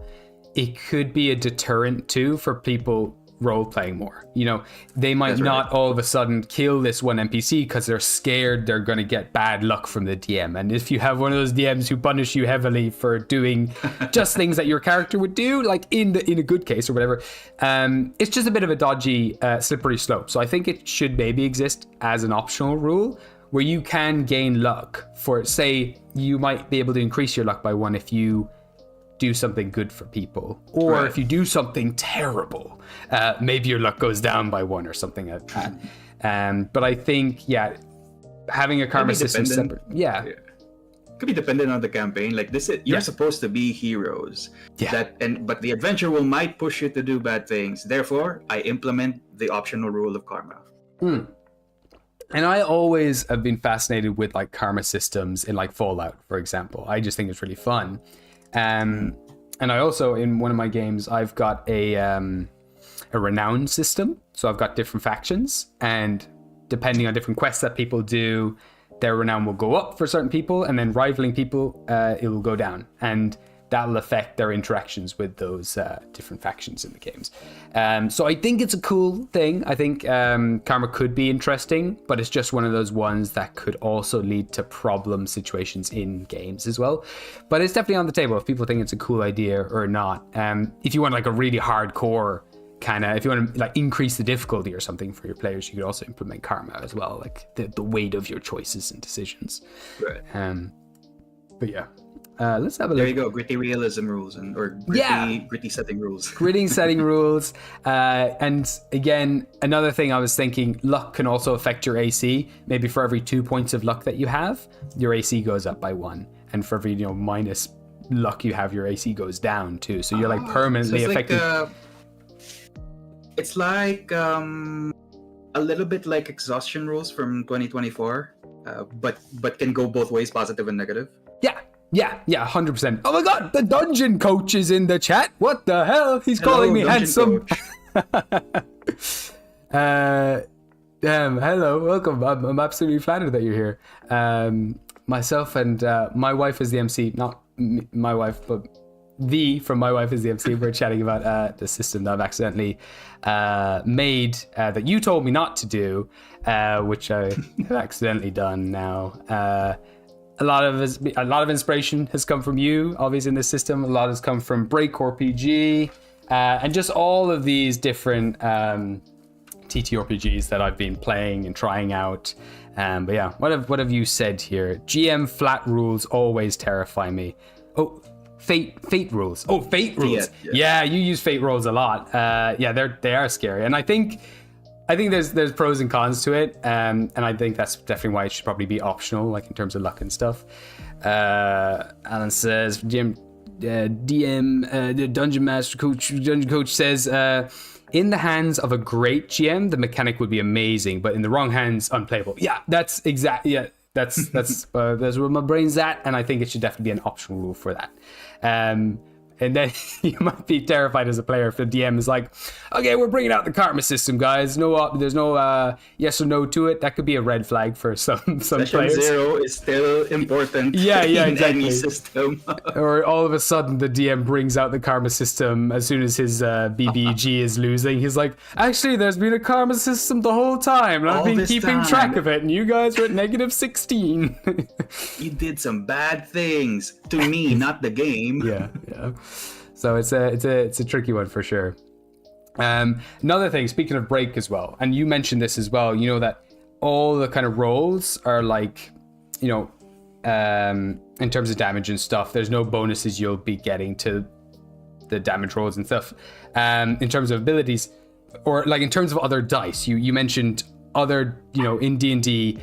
it could be a deterrent too for people role playing more. You know, they might not all of a sudden kill this one NPC because they're scared they're going to get bad luck from the DM. And if you have one of those DMs who punish you heavily for doing just things that your character would do, like in a good case or whatever, it's just a bit of a dodgy, slippery slope. So I think it should maybe exist as an optional rule where you can gain luck for, say, you might be able to increase your luck by 1 if you do something good for people, or if you do something terrible, maybe your luck goes down by 1 or something like that. But I think, having a karma system separate, could be dependent on the campaign. Like this, you're supposed to be heroes. But the adventure might push you to do bad things. Therefore, I implement the optional rule of karma. And I always have been fascinated with like karma systems in like Fallout, for example. I just think it's really fun. And I also, in one of my games, I've got a renown system. So I've got different factions, and depending on different quests that people do, their renown will go up for certain people, and then rivaling people, it will go down. And that'll affect their interactions with those different factions in the games. So I think it's a cool thing. I think karma could be interesting, but it's just one of those ones that could also lead to problem situations in games as well. But it's definitely on the table if people think it's a cool idea or not. If you want like a really hardcore kind of, if you want to like increase the difficulty or something for your players, you could also implement karma as well, like the weight of your choices and decisions. Right. But yeah. Let's have a look. There you go, gritty realism rules or gritty setting rules. Gritty setting rules. And again, another thing I was thinking, luck can also affect your AC. Maybe for every 2 points of luck that you have, your AC goes up by 1. And for every, minus luck you have, your AC goes down too. So you're like permanently affected. It's like a little bit like exhaustion rules from 2024, but can go both ways, positive and negative. Yeah, 100%. Oh my god, the dungeon coach is in the chat. What the hell? He's calling me handsome. Hello, welcome. I'm absolutely flattered that you're here. Myself and my wife is the MC, not my wife, but from my wife is the MC. We're chatting about the system that I've accidentally made that you told me not to do, which I have accidentally done now. A lot of inspiration has come from you, obviously, in this system. A lot has come from BY and just all of these different TTRPGs that I've been playing and trying out. But yeah, what have you said here? GM flat rules always terrify me. Oh, fate rules. Oh, fate rules. Yeah, you use fate rules a lot. Yeah, they are scary, and I think there's pros and cons to it, and I think that's definitely why it should probably be optional, like in terms of luck and stuff. Alan says, DM, the Dungeon Coach says, in the hands of a great GM, the mechanic would be amazing, but in the wrong hands, unplayable. Yeah, that's exactly, yeah, that's where my brain's at, and I think it should definitely be an optional rule for that. And then you might be terrified as a player if the DM is like, okay, we're bringing out the karma system, guys. There's no yes or no to it. That could be a red flag for some Session players. Zero is still important. Yeah, in exactly. any system. Or all of a sudden the DM brings out the karma system as soon as his BBG is losing. He's like, actually, there's been a karma system the whole time, and I've been keeping track of it, and you guys are at -16. You did some bad things to me, not the game. Yeah. So it's a tricky one for sure. Another thing, speaking of break as well, and you mentioned this as well, you know that all the kind of rolls are like, you know, in terms of damage and stuff, there's no bonuses you'll be getting to the damage rolls and stuff. In terms of abilities, or like in terms of other dice, you mentioned other, you know, in D&D,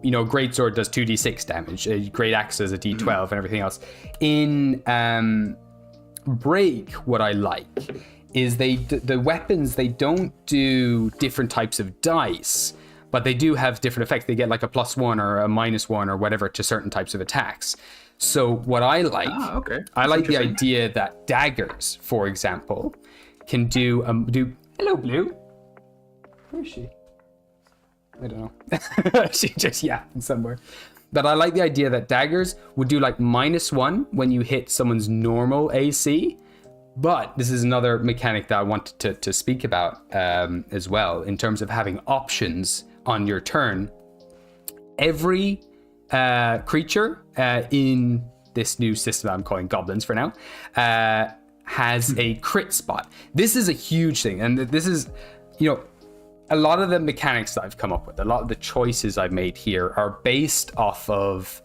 greatsword does 2d6 damage. A great axe does a d12 and everything else. In break, what I like is the weapons, they don't do different types of dice, but they do have different effects. They get like a +1 or a -1 or whatever to certain types of attacks. So what I like, I like the idea that daggers, for example, can do hello, Blue. Where is she? I don't know. She just yapping somewhere. But I like the idea that daggers would do like -1 when you hit someone's normal AC. But this is another mechanic that I wanted to speak about as well, in terms of having options on your turn. Every creature in this new system I'm calling goblins for now has a crit spot. This is a huge thing, and this is, you know, a lot of the mechanics that I've come up with, a lot of the choices I've made here are based off of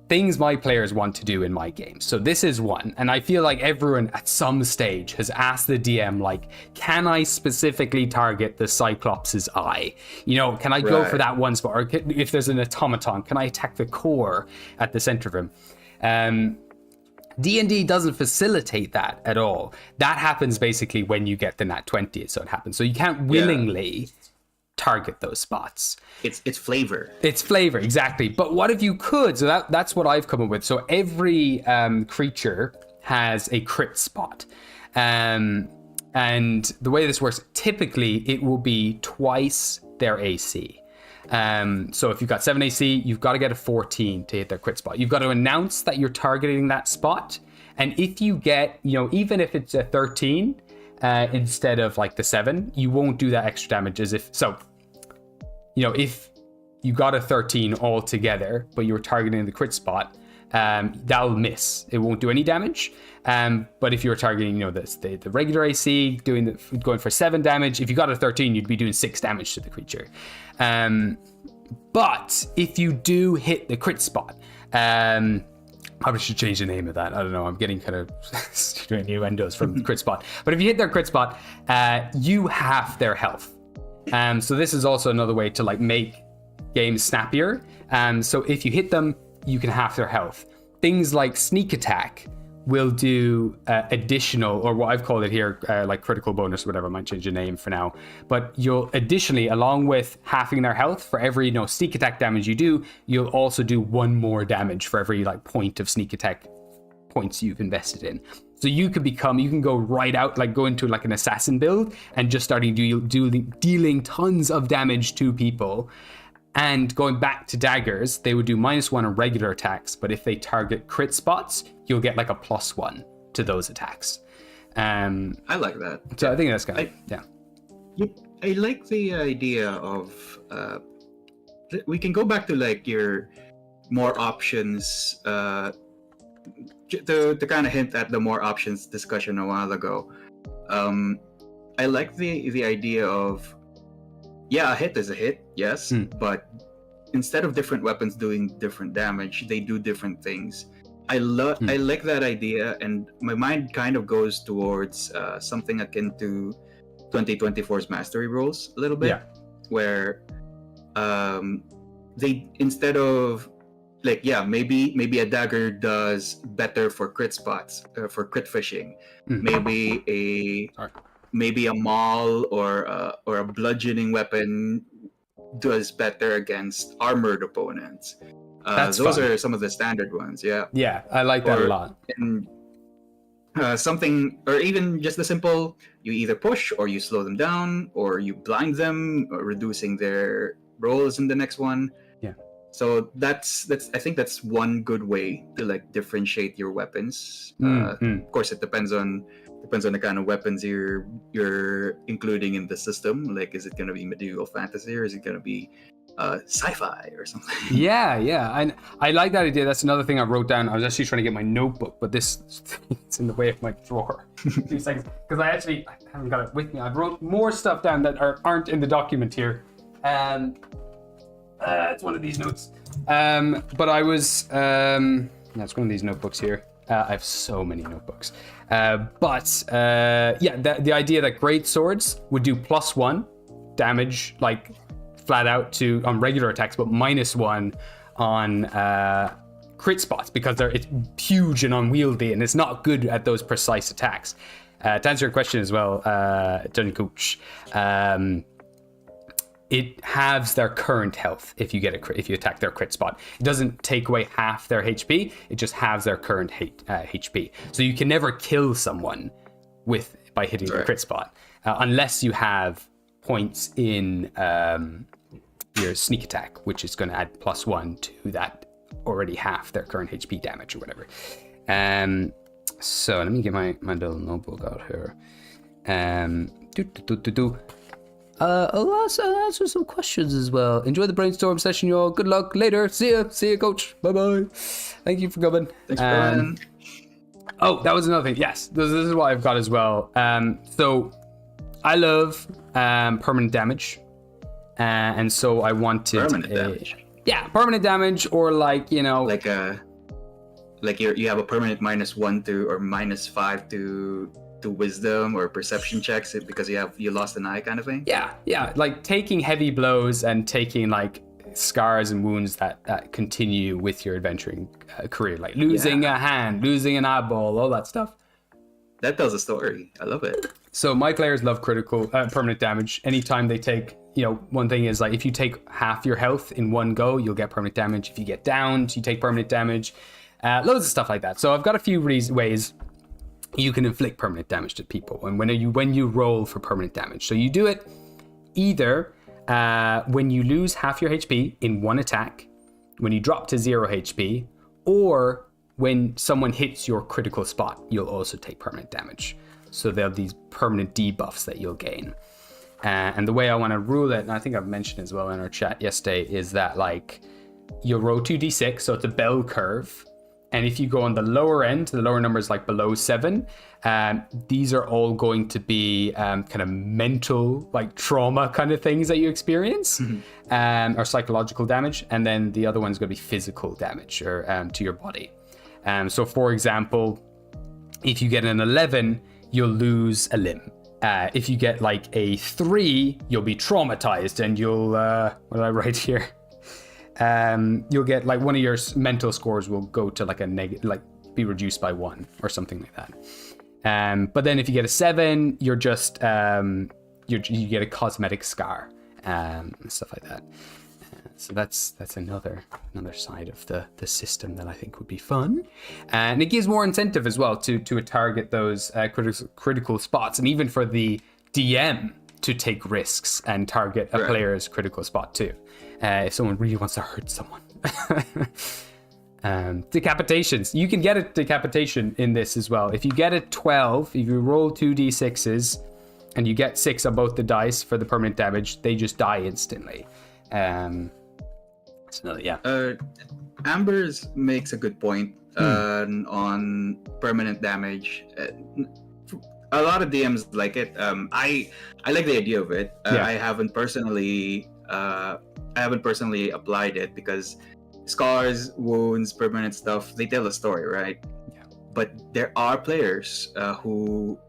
things my players want to do in my game. So this is one, and I feel like everyone at some stage has asked the DM, like, can I specifically target the Cyclops' eye? You know, can I go for that one spot? Or if there's an automaton, can I attack the core at the center of him? D&D doesn't facilitate that at all. That happens basically when you get the nat 20, so it happens. So you can't willingly target those spots. It's flavor. It's flavor, exactly. But what if you could? So that's what I've come up with. So every creature has a crit spot. And the way this works, typically it will be twice their AC. So if you've got 7 AC, you've got to get a 14 to hit their crit spot. You've got to announce that you're targeting that spot. And if you get, you know, even if it's a 13 instead of like the 7, you won't do that extra damage as if, so, you know, if you got a 13 altogether, but you were targeting the crit spot, that'll miss. It won't do any damage. But if you're targeting, you know, the regular AC, going for 7 damage, if you got a 13, you'd be doing 6 damage to the creature. But if you do hit the crit spot, probably should change the name of that. I don't know. I'm getting kind of doing innuendos from the crit spot. But if you hit their crit spot, you half their health. So this is also another way to like make games snappier. So if you hit them, you can half their health. things like sneak attack will do additional, or what I've called it here, like critical bonus, whatever. I might change the name for now. But you'll additionally, along with halving their health, for every sneak attack damage you do, you'll also do 1 more damage for every like point of sneak attack points you've invested in. So you can go right out, like go into like an assassin build and just starting dealing tons of damage to people. And going back to daggers, they would do -1 on regular attacks, but if they target crit spots, you'll get like a +1 to those attacks. I like that. So I think that's kind of, I like the idea of, we can go back to like your more options, to kind of hint at the more options discussion a while ago. I like the idea of, a hit is a hit, yes, but instead of different weapons doing different damage, they do different things. I like that idea, and my mind kind of goes towards something akin to 2024's mastery rules a little bit, where they, instead of like, maybe a dagger does better for crit spots, for crit fishing. Maybe a maul or a bludgeoning weapon does better against armored opponents. Those are some of the standard ones. Yeah, I like that a lot. And something, or even just the simple, you either push or you slow them down or you blind them, reducing their rolls in the next one. So that's I think that's one good way to like differentiate your weapons. Of course, it depends on the kind of weapons you're including in the system. Like, is it going to be medieval fantasy or is it going to be sci-fi or something? Yeah, and I like that idea. That's another thing I wrote down. I was actually trying to get my notebook, but this it's in the way of my drawer. 2 seconds, because I haven't got it with me. I wrote more stuff down that aren't in the document here. It's one of these notes. But I was, that's one of these notebooks here. I have so many notebooks. The idea that great swords would do +1 damage, like flat out on regular attacks, but -1 on crit spots, because it's huge and unwieldy, and it's not good at those precise attacks. To answer your question as well, Dungeon Coach, it halves their current health if you attack their crit spot. It doesn't take away half their HP, it just halves their current HP. So you can never kill someone by hitting the crit spot, unless you have points in your sneak attack, which is going to add +1 to that already half their current HP damage or whatever. So let me get my little notebook out here. I'll answer some questions as well. Enjoy the brainstorm session, y'all. Good luck. Later. See ya, coach. Bye. Thank you for coming. Thanks for coming. Oh, that was another thing. Yes, this is what I've got as well. So I love permanent damage, and so I wanted permanent damage. Yeah, permanent damage, or like you have a permanent -1 to or -5 to wisdom or perception checks because you lost an eye kind of thing. Yeah, like taking heavy blows and taking like scars and wounds that continue with your adventuring career, like losing a hand, losing an eyeball, all that stuff. That tells a story. I love it. So my players love critical permanent damage. Anytime they take, one thing is like if you take half your health in one go, you'll get permanent damage. If you get downed, you take permanent damage. Loads of stuff like that. So I've got a few ways you can inflict permanent damage to people, and when you roll for permanent damage. So you do it either when you lose half your HP in one attack, when you drop to 0 HP, or when someone hits your critical spot, you'll also take permanent damage. So there are these permanent debuffs that you'll gain. And the way I want to rule it, and I think I've mentioned as well in our chat yesterday, is that like you'll roll 2d6, so it's a bell curve. And if you go on the lower end, the lower numbers like below 7, these are all going to be kind of mental, like trauma kind of things that you experience, or psychological damage. And then the other one's going to be physical damage or to your body. So for example, if you get an 11, you'll lose a limb. If you get like a 3, you'll be traumatized and you'll, what did I write here? you'll get like one of your mental scores will go to like a negative, like be reduced by 1 or something like that. But then if you get a 7, you're just you get a cosmetic scar, and stuff like that. So that's another side of the system that I think would be fun, and it gives more incentive as well to target those critical spots, and even for the DM to take risks and target a player's critical spot too, if someone really wants to hurt someone. Decapitations. You can get a decapitation in this as well. If you get a 12, if you roll 2d6s and you get 6 on both the dice for the permanent damage, they just die instantly. So yeah. Amber's makes a good point on permanent damage. A lot of DMs like it. I like the idea of it. I haven't personally applied it because scars, wounds, permanent stuff, they tell a story, right? Yeah. But there are players who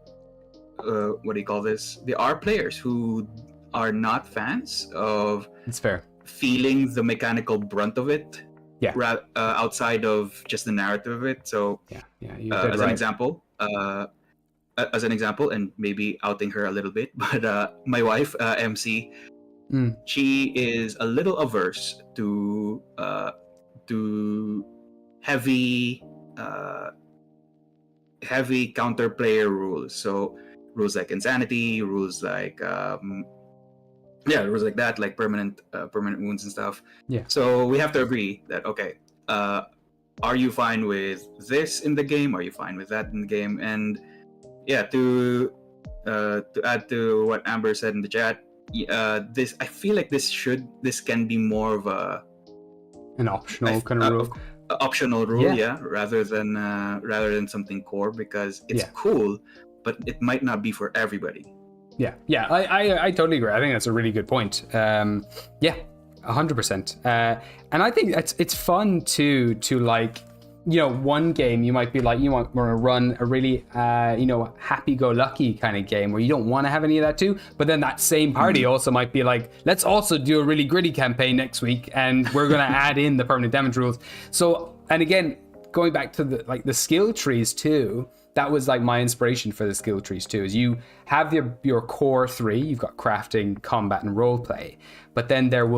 what do you call this? There are players who are not fans of it's fair feeling the mechanical brunt of it. Yeah. Outside of just the narrative of it. So as an example, and maybe outing her a little bit, but my wife, MC, she is a little averse to heavy counter player rules. So rules like insanity, rules like rules like that, like permanent wounds and stuff. Yeah. So we have to agree that are you fine with this in the game? Are you fine with that in the game? And to add to what Amber said in the chat, this I feel like this can be more of an optional kind of rule. Optional rule, rather than something core, because it's cool, but it might not be for everybody. Yeah, I totally agree. I think that's a really good point. 100%. And I think it's fun to like, one game you might be like, you want to run a really happy-go-lucky kind of game where you don't want to have any of that too, but then that same party also might be like, let's also do a really gritty campaign next week, and we're going to add in the permanent damage rules. So, and again, going back to the skill trees too, that was like my inspiration for the skill trees too, is you have your core 3, you've got crafting, combat, and role play, but then there'll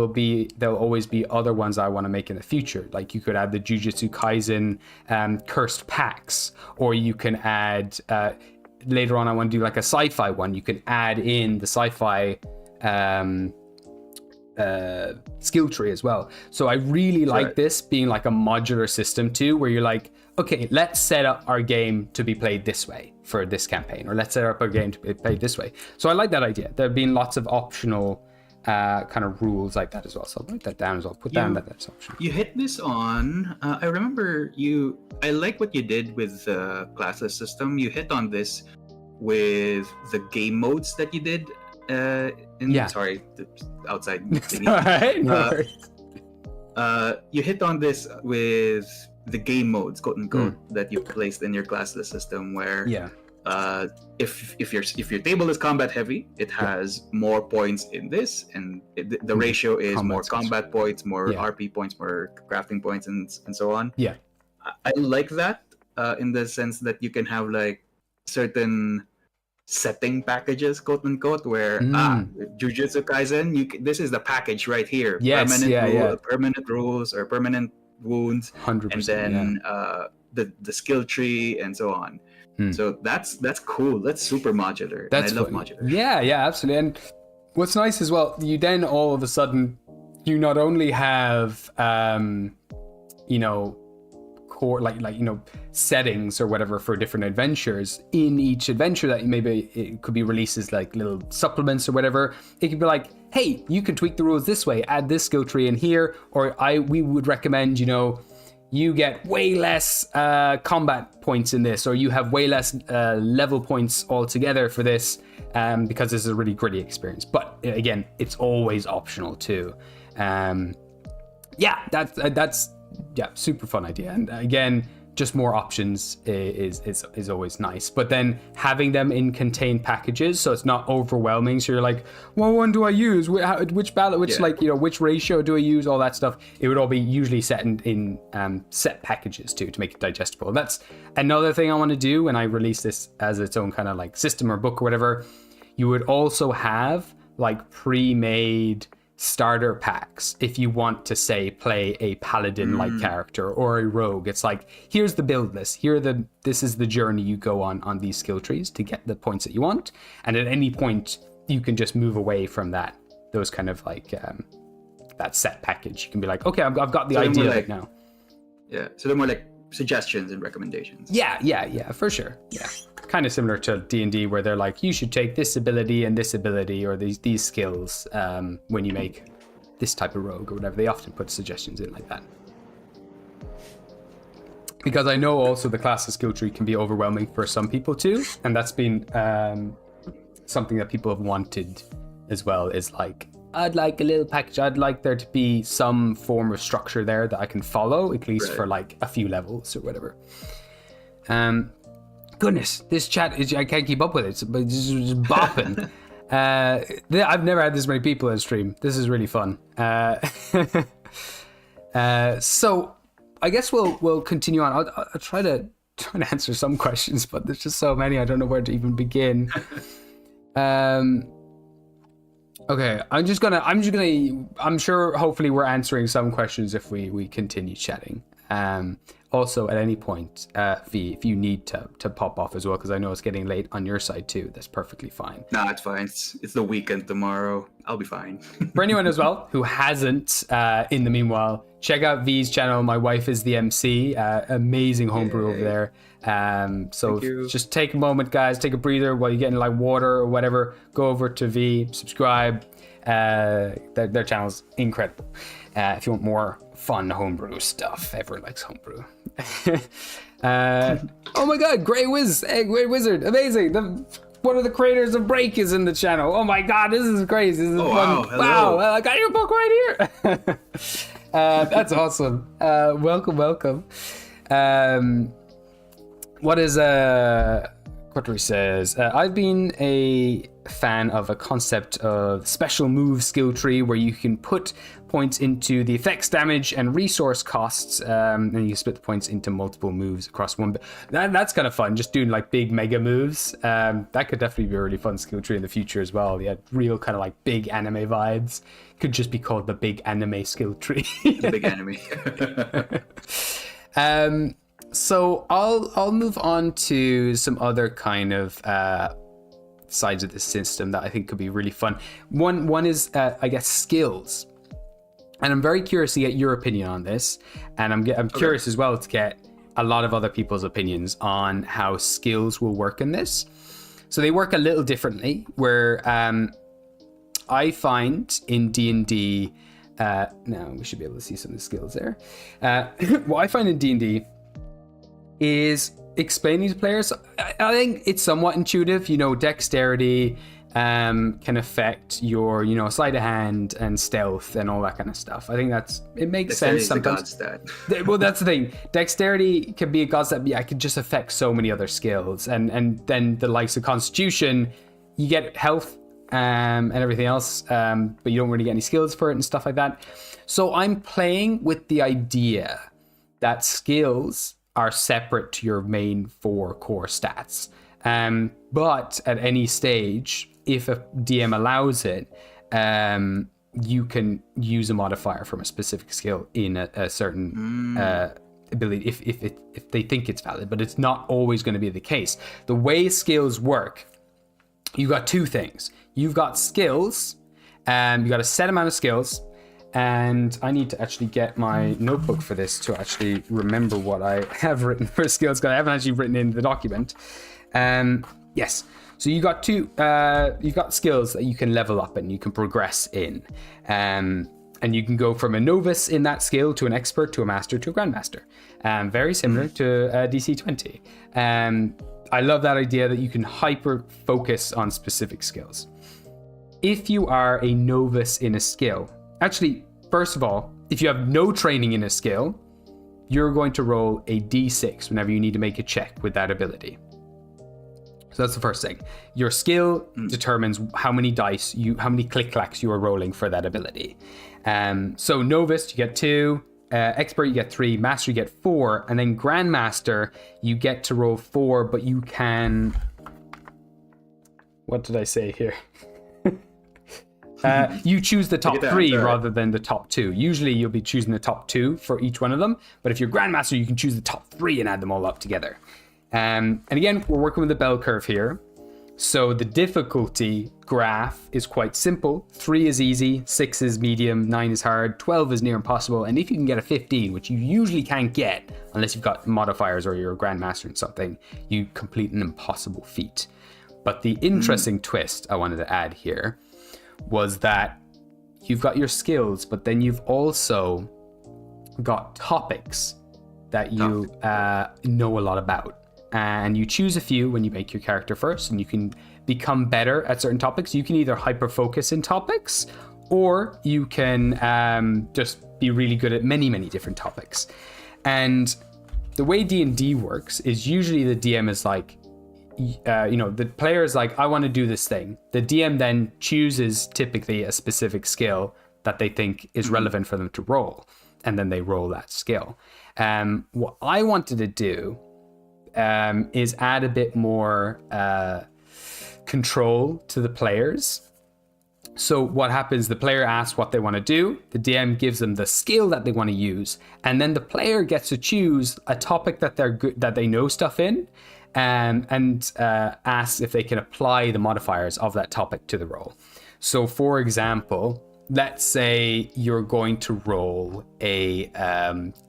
always be other ones I want to make in the future. Like you could add the Jujutsu Kaisen cursed packs, or you can add later on I want to do like a sci-fi one. You can add in the sci-fi skill tree as well. So I really like this being like a modular system too, where you're like, okay, let's set up our game to be played this way for this campaign, or let's set up our game to be played this way. So I like that idea. There have been lots of optional kind of rules like that as well. So I'll write that down as well. Put down that that's optional. You hit this on, I remember I like what you did with the classless system. You hit on this with the game modes that you did sorry, the outside thingy. You hit on this with the game modes, quote unquote, that you placed in your classless system, where if your table is combat heavy, it has more points in this, and the ratio is more combat points, more RP points, more crafting points, and so on. Yeah, I like that in the sense that you can have like certain setting packages, quote unquote, where Jujutsu Kaisen, this is the package right here. Permanent rules or permanent wounds, 100%, and then the skill tree and so on. So that's cool. That's super modular. I love modular. Yeah, absolutely. And what's nice as well, you then all of a sudden you not only have core settings or whatever for different adventures in each adventure, that maybe it could be releases like little supplements or whatever. It could be like, hey, you can tweak the rules this way, add this skill tree in here, or we would recommend you get way less combat points in this, or you have way less level points altogether for this, because this is a really gritty experience. But again, it's always optional too. That's super fun idea. And again, just more options is always nice. But then having them in contained packages, so it's not overwhelming. So you're like, well, one do I use? Which ballot? Which which ratio do I use? All that stuff. It would all be usually set in set packages too, to make it digestible. And that's another thing I want to do when I release this as its own kind of like system or book or whatever. You would also have like pre-made starter packs if you want to, say, play a paladin like character or a rogue. It's like, here's the build list, this is the journey you go on these skill trees to get the points that you want, and at any point you can just move away from those kind of like that set package. You can be like, okay, I've got the idea right now. So they're more like suggestions and recommendations. Yeah, for sure. Yeah, kind of similar to D&D, where they're like, you should take this ability and this ability, or these skills when you make this type of rogue or whatever. They often put suggestions in like that, because I know also the Classless Skill Tree can be overwhelming for some people too, and that's been something that people have wanted as well, is like, I'd like a little package. I'd like there to be some form of structure there that I can follow, at least for like a few levels or whatever. Goodness, this chat I can't keep up with it, but it's just bopping. I've never had this many people in stream. This is really fun. So I guess we'll continue on. I'll try to answer some questions, but there's just so many. I don't know where to even begin. Okay, I'm sure hopefully we're answering some questions if we continue chatting. Also, at any point, V, if you need to pop off as well, because I know it's getting late on your side too, that's perfectly fine. Nah, it's fine. It's the weekend tomorrow. I'll be fine. For anyone as well who hasn't, in the meanwhile, check out V's channel. My wife is the MC. Amazing homebrew over there. So just take a moment, guys. Take a breather while you're getting like water or whatever. Go over to V, subscribe. Their channel's incredible. If you want more fun homebrew stuff, everyone likes homebrew. Oh my god, Grey Wizard, amazing. One of the creators of Break is in the channel. Oh my god, this is crazy. This is fun. Wow, I got your book right here. That's awesome. Welcome. Quattro says, I've been a fan of a concept of special move skill tree where you can put points into the effects, damage, and resource costs, and you split the points into multiple moves across one. That's kind of fun, just doing like big mega moves. That could definitely be a really fun skill tree in the future as well. Yeah, real kind of like big anime vibes. Could just be called the big anime skill tree. The big anime. So I'll move on to some other kind of sides of the system that I think could be really fun. One is I guess skills, and I'm very curious to get your opinion on this, and I'm curious as well to get a lot of other people's opinions on how skills will work in this. So they work a little differently, where I find in D&D, now we should be able to see some of the skills there. What I find in D&D is explaining to players, I think it's somewhat intuitive. Dexterity can affect your sleight of hand and stealth and all that kind of stuff. I think it makes sense sometimes. Well, that's the thing. Dexterity can be a god stat, but it can just affect so many other skills, and then the likes of Constitution, you get health and everything else, but you don't really get any skills for it and stuff like that. So I'm playing with the idea that skills are separate to your main 4 core stats. But at any stage, if a DM allows it, you can use a modifier from a specific skill in a certain ability if they think it's valid, but it's not always going to be the case. The way skills work, you've got 2 things. You've got skills, you've got a set amount of skills, and I need to actually get my notebook for this to actually remember what I have written for skills, because I haven't actually written in the document. Yes, so you got you've got skills that you can level up and you can progress in. And you can go from a novice in that skill to an expert to a master to a grandmaster. Very similar to DC 20. I love that idea that you can hyper focus on specific skills. If you are a novice in a skill, actually, first of all, if you have no training in a skill, you're going to roll a d6 whenever you need to make a check with that ability. So that's the first thing. Your skill determines how many click-clacks you are rolling for that ability. So Novice, you get 2. Expert, you get 3. Master, you get 4. And then Grandmaster, you get to roll 4, but you can... What did I say here? You choose the top 3 rather than the top 2. Usually you'll be choosing the top 2 for each one of them. But if you're Grandmaster, you can choose the top 3 and add them all up together. And again, we're working with the bell curve here. So the difficulty graph is quite simple. 3 is easy, 6 is medium, 9 is hard, 12 is near impossible. And if you can get a 15, which you usually can't get unless you've got modifiers or you're a Grandmaster in something, you complete an impossible feat. But the interesting twist I wanted to add here was that you've got your skills, but then you've also got topics that you know a lot about. And you choose a few when you make your character first, and you can become better at certain topics. You can either hyper focus in topics, or you can just be really good at many, many different topics. And the way D&D works is usually the DM is like, the player is like, I want to do this thing. The DM then chooses typically a specific skill that they think is relevant for them to roll, and then they roll that skill. What I wanted to do is add a bit more control to the players. So what happens, the player asks what they want to do, the DM gives them the skill that they want to use, and then the player gets to choose a topic that they're good, that they know stuff in, and asks if they can apply the modifiers of that topic to the roll. So for example, let's say you're going to roll a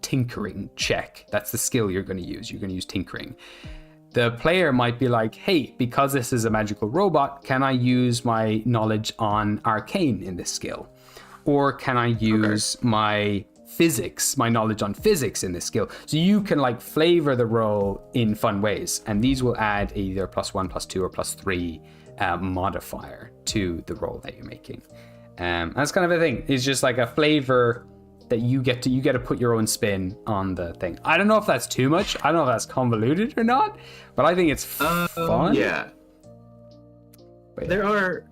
tinkering check. That's the skill you're going to use. You're going to use tinkering. The player might be like, hey, because this is a magical robot, can I use my knowledge on arcane in this skill? Or can I use my physics, my knowledge on physics in this skill? So you can like flavor the role in fun ways. And these will add either +1, +2, or +3 modifier to the roll that you're making. That's kind of a thing. It's just like a flavor that you get to put your own spin on the thing. I don't know if that's too much. I don't know if that's convoluted or not, but I think it's fun. Yeah. But there are,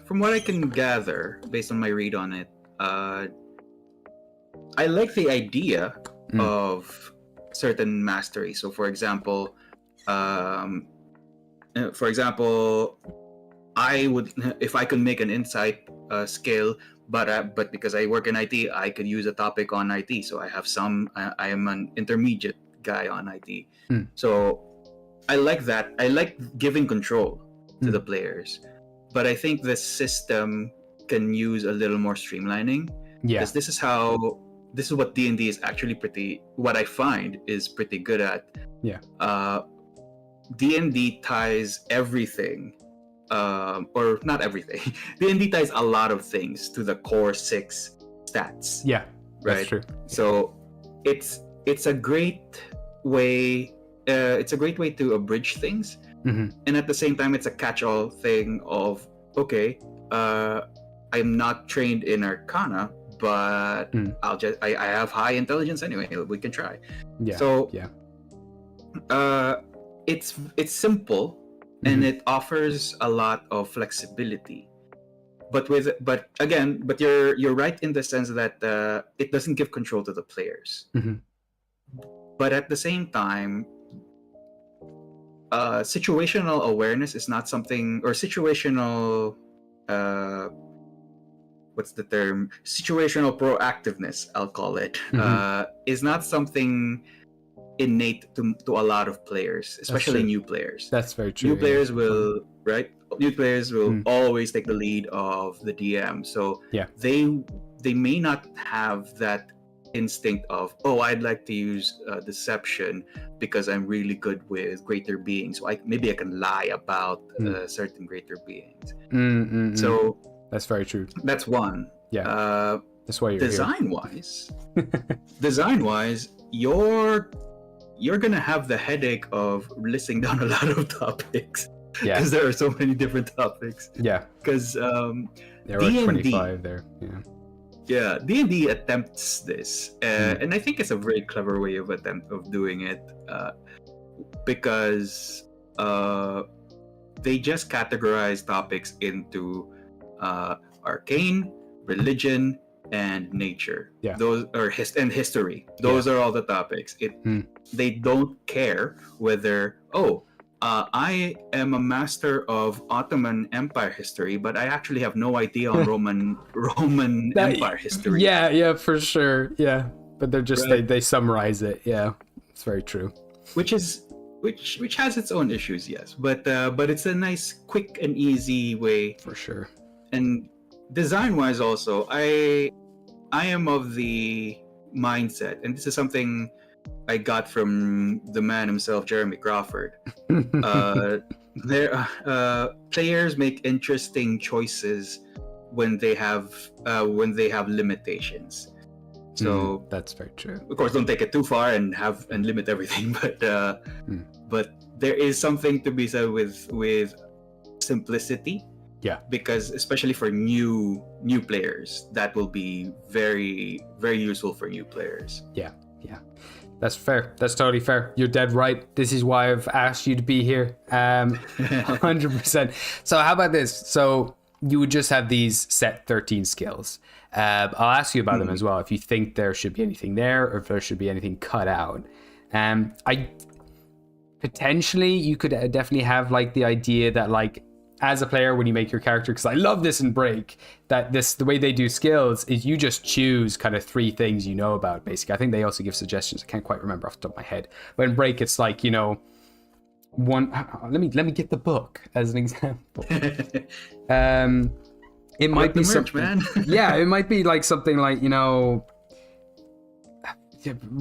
from what I can gather based on my read on it, I like the idea of certain mastery. So, for example, I would, if I could make an insight skill, but because I work in IT, I could use a topic on IT. So I have I am an intermediate guy on IT. So I like that. I like giving control to the players, but I think the system can use a little more streamlining. Yeah. Because this is what D&D is actually what I find is pretty good at. Yeah. D&D ties everything. Or not everything. D&D ties a lot of things to the core 6 stats. Yeah, right. That's true. So it's a great way. It's a great way to abridge things, and at the same time, it's a catch-all thing of I'm not trained in Arcana, but I have high intelligence anyway. We can try. Yeah. So it's simple. And it offers a lot of flexibility, but you're right in the sense that it doesn't give control to the players. But at the same time, situational awareness is not something, or situational what's the term? Situational proactiveness, I'll call it, is not something innate to a lot of players, especially new players. That's very true. New players will always take the lead of the DM. So they may not have that instinct of, I'd like to use deception because I'm really good with greater beings. So maybe I can lie about certain greater beings. So that's very true. That's one. Yeah. That's why you're design-wise, you're gonna have the headache of listing down a lot of topics. Yeah. Because there are so many different topics. Yeah. Because there were 25 there. Yeah. Yeah, D&D attempts this, and I think it's a very clever way of doing it, because they just categorize topics into arcane, religion, and nature. Yeah. Those are and history. Those are all the topics. They don't care whether I am a master of Ottoman Empire history, but I actually have no idea on Roman Empire history. Yeah, for sure. Yeah, but they're just they summarize it. Yeah, it's very true. Which has its own issues, yes, but it's a nice, quick, and easy way for sure. And design-wise, also, I am of the mindset, and this is something I got from the man himself, Jeremy Crawford. Players make interesting choices when they have limitations. So that's very true. Of course, don't take it too far and limit everything, but there is something to be said with simplicity. Yeah. Because especially for new players, that will be very, very useful for new players. Yeah. That's fair. That's totally fair. You're dead right. This is why I've asked you to be here. 100%. So how about this? So you would just have these set 13 skills. I'll ask you about them as well, if you think there should be anything there or if there should be anything cut out. Potentially you could definitely have like the idea that like, as a player, when you make your character, because I love this in Break, that the way they do skills is you just choose kind of 3 things you know about, basically. I think they also give suggestions. I can't quite remember off the top of my head. But in Break, it's like, one. Let me get the book as an example. It might be something, man. Yeah, it might be like something like,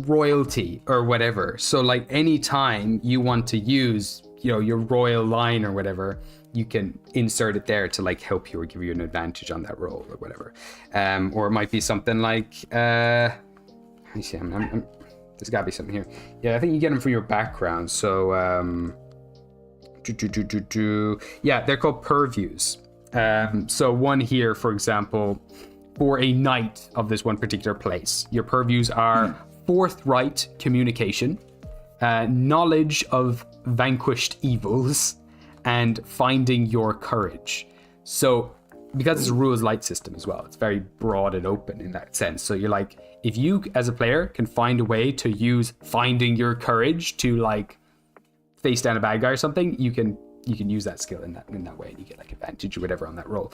royalty or whatever. So like anytime you want to use, your royal line or whatever, you can insert it there to like help you or give you an advantage on that roll or whatever. Or it might be something like, let me see, there's gotta be something here. Yeah, I think you get them from your background. So, yeah, they're called purviews. So one here, for example, for a knight of this one particular place, your purviews are forthright communication, knowledge of vanquished evils, and finding your courage. So because it's a rules light system as well, it's very broad and open in that sense. So you're like, if you as a player can find a way to use finding your courage to like face down a bad guy or something, you can use that skill in that way, and you get like advantage or whatever on that roll,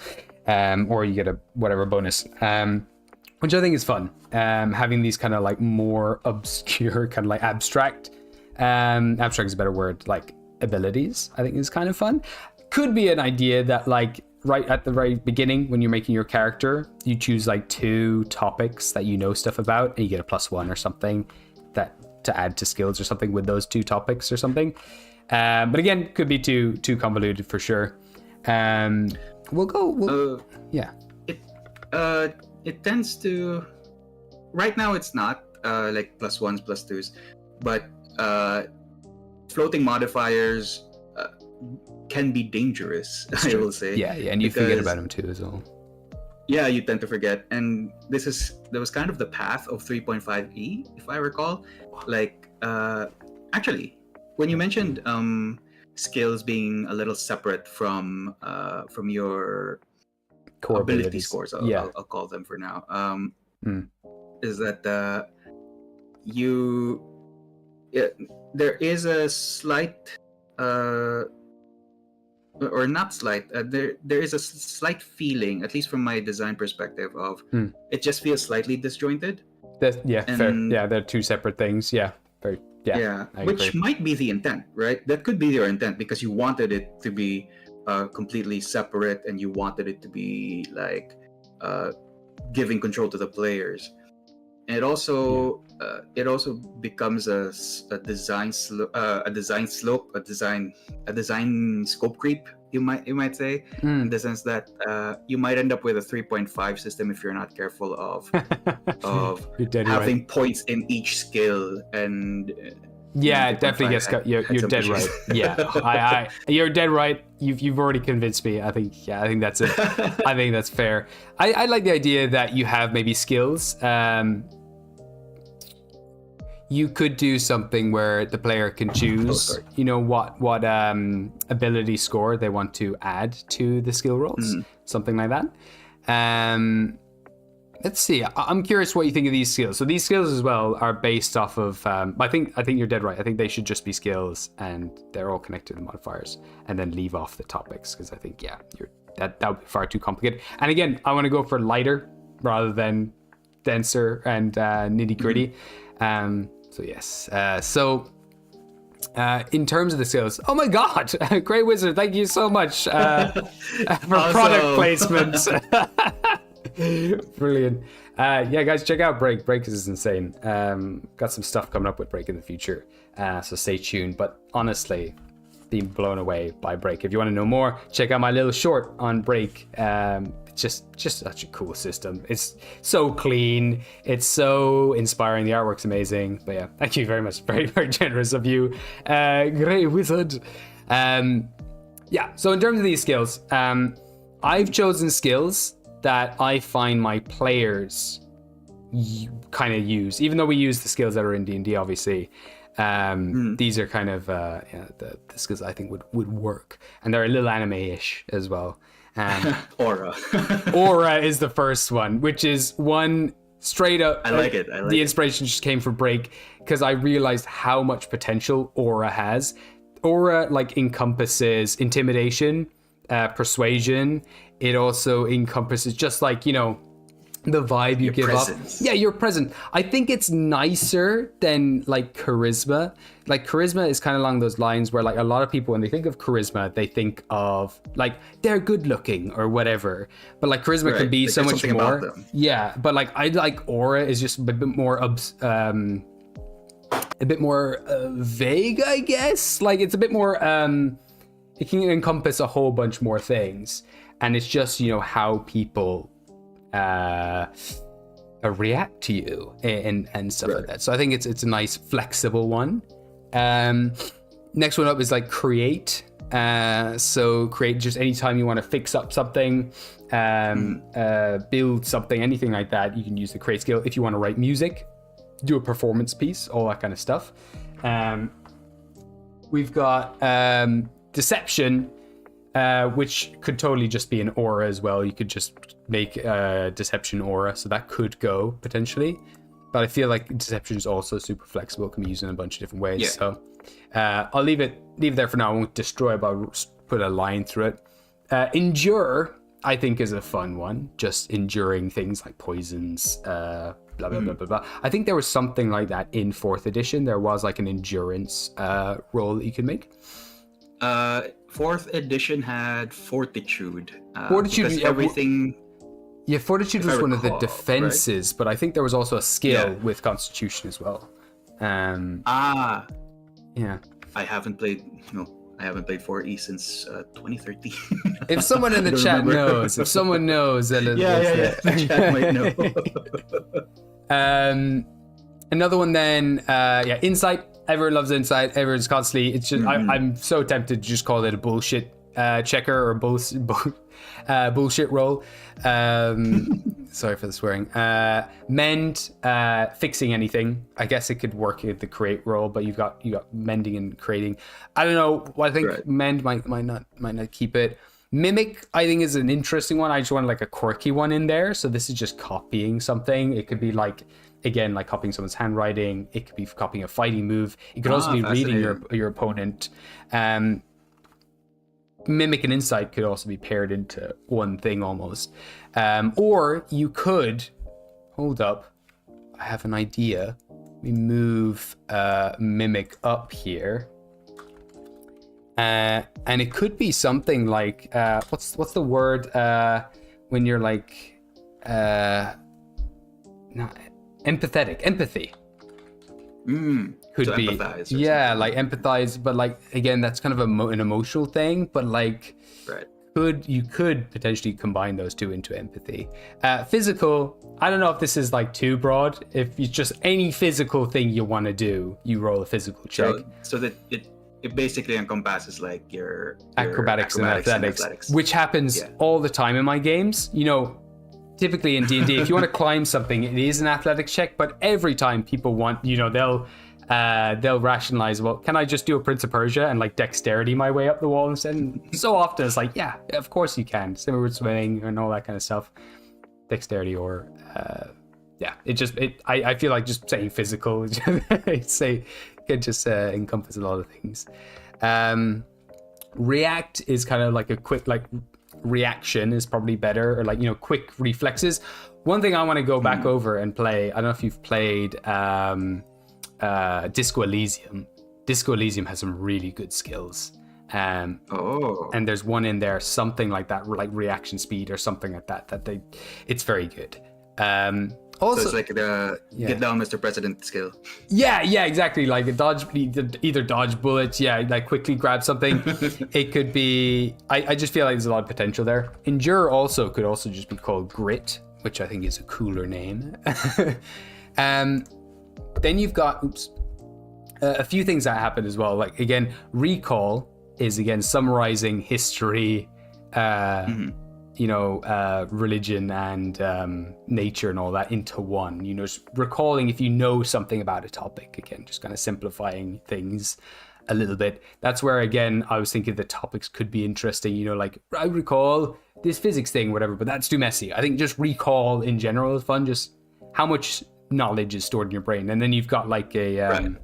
or you get a whatever bonus, which I think is fun. Having these kind of like more obscure, kind of like abstract is a better word, like abilities, I think is kind of fun. Could be an idea that like right at the very beginning when you're making your character, you choose like 2 topics that you know stuff about, and you get a +1 or something that to add to skills or something with those 2 topics or something. But again, could be too convoluted for sure. Yeah. It tends to. Right now, it's not like +1s, +2s, but floating modifiers can be dangerous. I will say. Yeah, and you forget about them too as well. Yeah, you tend to forget, and there was kind of the path of 3.5e, if I recall. Like, actually, when you mentioned skills being a little separate from your core ability scores, I'll call them for now. Is that there is a slight, or not slight, there is a slight feeling, at least from my design perspective, of it just feels slightly disjointed. Fair. Yeah, they're 2 separate things. Yeah, very. Yeah, which might be the intent, right? That could be your intent, because you wanted it to be completely separate, and you wanted it to be like giving control to the players. And it also becomes a design slope, a design scope creep. You might say, in the sense that you might end up with a 3.5 system if you're not careful of having points in each skill, and Yeah, definitely gets cut. You're dead right. Yeah, you're dead right. You've already convinced me. I think that's it. I think that's fair. I like the idea that you have maybe skills. You could do something where the player can choose, what ability score they want to add to the skill rolls, something like that. Let's see. I'm curious what you think of these skills. So these skills as well are based off of. I think you're dead right. I think they should just be skills, and they're all connected to modifiers, and then leave off the topics, because I think that would be far too complicated. And again, I want to go for lighter rather than denser and nitty gritty. So yes. In terms of the skills, oh my god, Grey Wizard, thank you so much for product placement. Brilliant. Yeah, guys, check out Break. Break is insane. Got some stuff coming up with Break in the future, so stay tuned. But honestly, being blown away by Break. If you want to know more, check out my little short on Break. It's just such a cool system. It's so clean. It's so inspiring. The artwork's amazing. But yeah, thank you very much. Very, very generous of you, Grey Wizard. Yeah, so in terms of these skills, I've chosen skills that I find my players kind of use, even though we use the skills that are in D&D, obviously. These are kind of the skills I think would work, and they're a little anime-ish as well. Aura. Aura is the first one, which is one straight up. I like it. The inspiration just came from Break, because I realized how much potential Aura has. Aura encompasses intimidation, persuasion. It also encompasses just the vibe you give presence. off. Yeah, you're present. I think it's nicer than charisma. Charisma is kind of along those lines where a lot of people, when they think of charisma, they think of they're good looking or whatever. But charisma can be so much more. Yeah, but I like Aura is just a bit more vague, I guess. It's a bit more it can encompass a whole bunch more things, and it's just how people react to you and stuff like that. So I think it's a nice flexible one. Next one up is create. So create just anytime you want to fix up something, build something, anything like that, you can use the create skill. If you want to write music, do a performance piece, all that kind of stuff. We've got deception, which could totally just be an aura as well. You could just make a deception aura, so that could go potentially. But I feel like deception is also super flexible, can be used in a bunch of different ways. Yeah. So I'll leave it there for now. I won't destroy it, but I'll put a line through it. Endure, I think, is a fun one. Just enduring things like poisons, blah, blah, blah, blah, blah. I think there was something like that in 4th edition. There was an endurance roll that you could make. 4th edition had fortitude. Fortitude, everything. Yeah, fortitude was one of the defenses, right? But I think there was also a skill with constitution as well. Yeah. I haven't played 4E since 2013. If someone in the chat knows, then the chat might know. Another one then, insight. Everyone loves insight. Everyone's constantly. It's just I'm so tempted to just call it a bullshit checker or bullshit roll. Sorry for the swearing. Mend, fixing anything. I guess it could work at the create roll, but you got mending and creating. I don't know. I think mend might not keep it. Mimic, I think, is an interesting one. I just want a quirky one in there. So this is just copying something. It could be again, copying someone's handwriting. It could be copying a fighting move. It could also be reading your opponent. Mimic and insight could also be paired into one thing almost. Or you could, hold up, I have an idea. We move Mimic up here. And it could be something like, what's the word when you're not empathetic, empathy. Could be empathize, empathize, but again, that's kind of an emotional thing, but you could potentially combine those two into empathy. Physical, I don't know if this is like too broad. If it's just any physical thing you want to do, you roll a physical check. So that it basically encompasses like your acrobatics and athletics, which happens all the time in my games. You know, typically in D&D, if you want to climb something, it is an athletics check, but every time people want, you know, they'll rationalize, well, can I just do a Prince of Persia and like dexterity my way up the wall instead? And so often it's like, yeah, of course you can. Similar with swimming and all that kind of stuff. Dexterity or I feel like just saying physical it just encompass a lot of things. React is kind of like a quick, like reaction is probably better, or like, you know, quick reflexes. One thing I want to go back over and play, I don't know if you've played Disco Elysium. Disco Elysium has some really good skills. And there's one in there, something like that, like reaction speed or something like that, it's very good. Also, so it's like the get down Mr. President skill. Yeah, exactly. Like either dodge bullets, like quickly grab something. It could be, I just feel like there's a lot of potential there. Endure could also just be called Grit, which I think is a cooler name. Then you've got a few things that happen as well. Like, again, recall is, again, summarizing history, religion and nature and all that into one. You know, just recalling if you know something about a topic. Again, just kind of simplifying things a little bit. That's where, again, I was thinking the topics could be interesting. You know, like, I recall this physics thing, whatever, but that's too messy. I think just recall in general is fun. Just how much knowledge is stored in your brain. And then you've got like a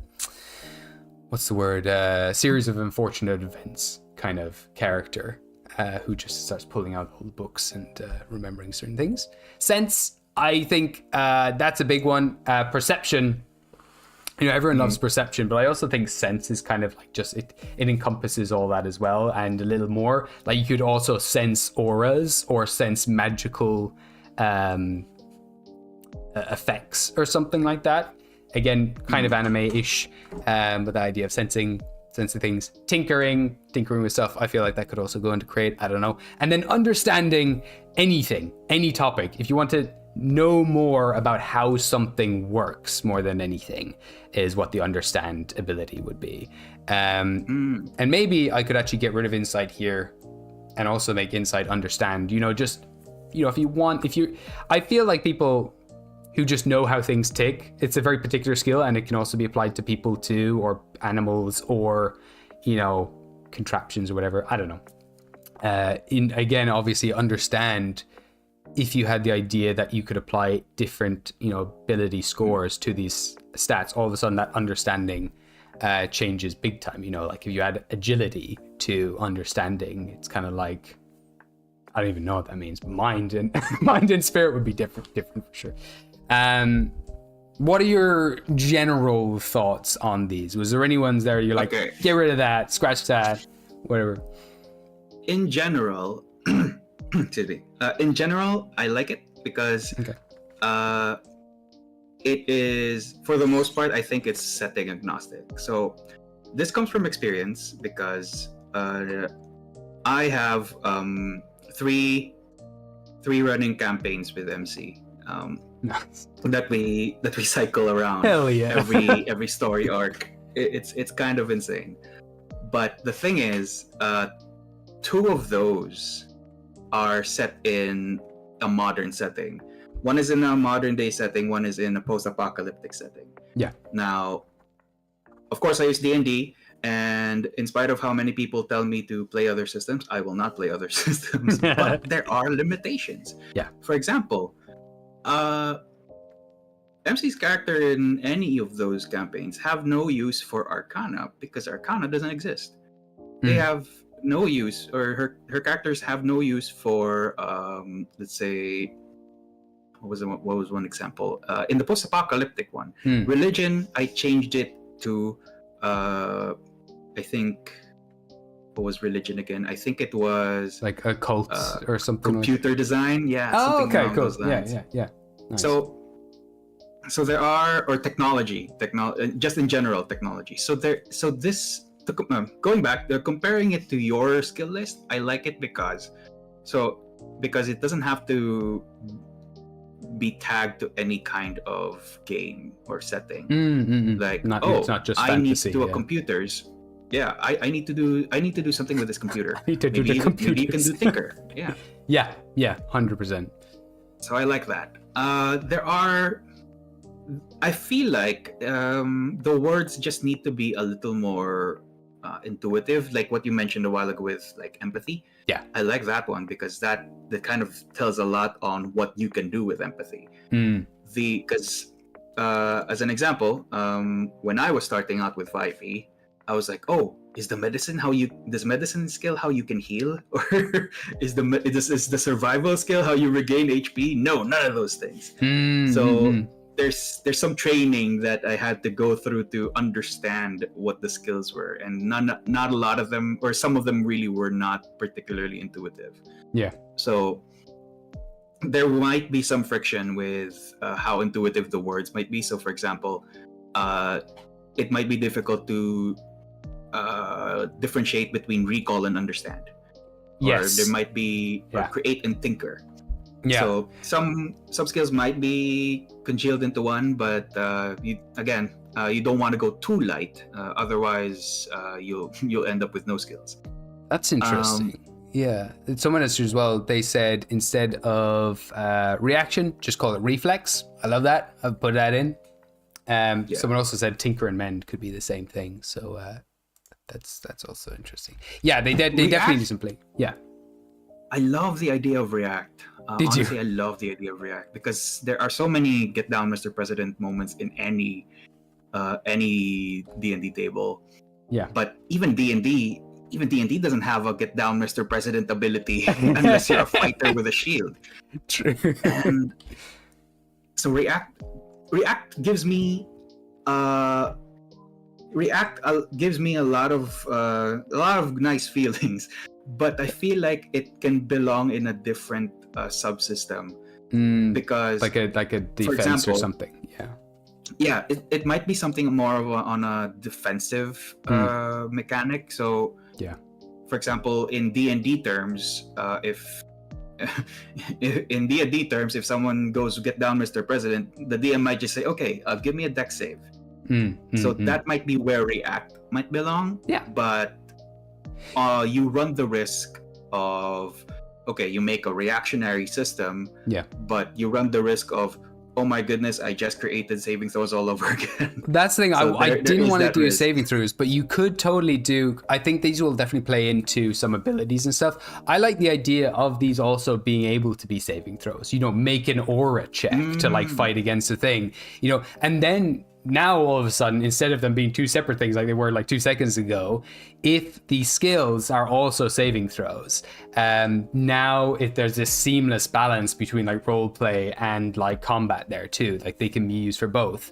series of unfortunate events kind of character who just starts pulling out old books and remembering certain things. Sense, I think that's a big one. Perception, you know, everyone loves perception, but I also think sense is kind of like just it encompasses all that as well, and a little more. Like, you could also sense auras or sense magical effects or something like that. Again, kind of anime-ish, with the idea of sensing things. Tinkering with stuff, I feel like that could also go into create, I don't know. And then understanding anything, any topic. If you want to know more about how something works more than anything, is what the understand ability would be. And maybe I could actually get rid of insight here and also make insight understand. You know, just, you know, I feel like people who just know how things tick, it's a very particular skill, and it can also be applied to people too, or animals, or, you know, contraptions or whatever. I don't know. Again, obviously, understand, if you had the idea that you could apply different, you know, ability scores to these stats, all of a sudden that understanding changes big time. You know, like if you add agility to understanding, it's kind of like, I don't even know what that means, but mind and spirit would be different for sure. What are your general thoughts on these? Was there any ones there you're like, get rid of that, scratch that, whatever? In general, excuse me. In general, I like it because it is, for the most part, I think it's setting agnostic. So this comes from experience because I have three running campaigns with MC. Nice. that we cycle around. Hell yeah. every story arc. It's kind of insane. But the thing is, two of those are set in a modern setting. One is in a modern day setting, one is in a post-apocalyptic setting. Yeah. Now, of course, I use D&D, and in spite of how many people tell me to play other systems, I will not play other systems. But there are limitations. Yeah. For example, MC's character in any of those campaigns have no use for Arcana because Arcana doesn't exist. They have no use, or her characters have no use for, let's say, what was one example? In the post-apocalyptic one, religion, I changed it to, I think, what was religion again? I think it was like a cult or something. Computer design, yeah. Oh, something okay, cool. Yeah. Nice. So there are, or technology, just in general technology. So this going back, comparing it to your skill list, I like it because it doesn't have to be tagged to any kind of game or setting. Like, it's not just I need to do a computers. Yeah, I need to do something with this computer. Maybe you can do Tinker. Yeah. Yeah, 100%. So I like that. I feel like the words just need to be a little more intuitive, like what you mentioned a while ago with like empathy. Yeah, I like that one because that kind of tells a lot on what you can do with empathy. Because as an example, when I was starting out with 5e, I was like, oh, is medicine skill how you can heal, or is the survival skill how you regain HP? No, none of those things. So there's some training that I had to go through to understand what the skills were, and not a lot of them, or some of them really were not particularly intuitive. Yeah. So there might be some friction with how intuitive the words might be. So for example, it might be difficult to differentiate between recall and understand. Yes. Or there might be create and tinker. Yeah. So some skills might be congealed into one, but you don't want to go too light. Otherwise, you'll end up with no skills. That's interesting. Yeah. Someone else as well, they said instead of reaction, just call it reflex. I love that. I've put that in. Someone also said tinker and mend could be the same thing. So that's also interesting. Yeah, they definitely need some play. Yeah. I love the idea of react. Honestly, I love the idea of react because there are so many get down Mr. President moments in any D&D table. Yeah. But even D&D doesn't have a get down Mr. President ability unless you're a fighter with a shield. True. And so react gives me a lot of nice feelings, but I feel like it can belong in a different subsystem because like a defense, for example, or something. Yeah, it might be something more of on a defensive mechanic. So for example, in D&D terms, if someone goes get down Mr. President, the DM might just say, okay, give me a dex save. So that might be where react might belong. Yeah. But you run the risk of, okay, you make a reactionary system. Yeah. But you run the risk of, oh my goodness, I just created saving throws all over again. That's the thing. So I didn't want to do saving throws, but you could totally do. I think these will definitely play into some abilities and stuff. I like the idea of these also being able to be saving throws. Make an aura check to like fight against a thing. And then now all of a sudden, instead of them being two separate things like they were like 2 seconds ago, if the skills are also saving throws, now if there's this seamless balance between like role play and like combat there too, like they can be used for both.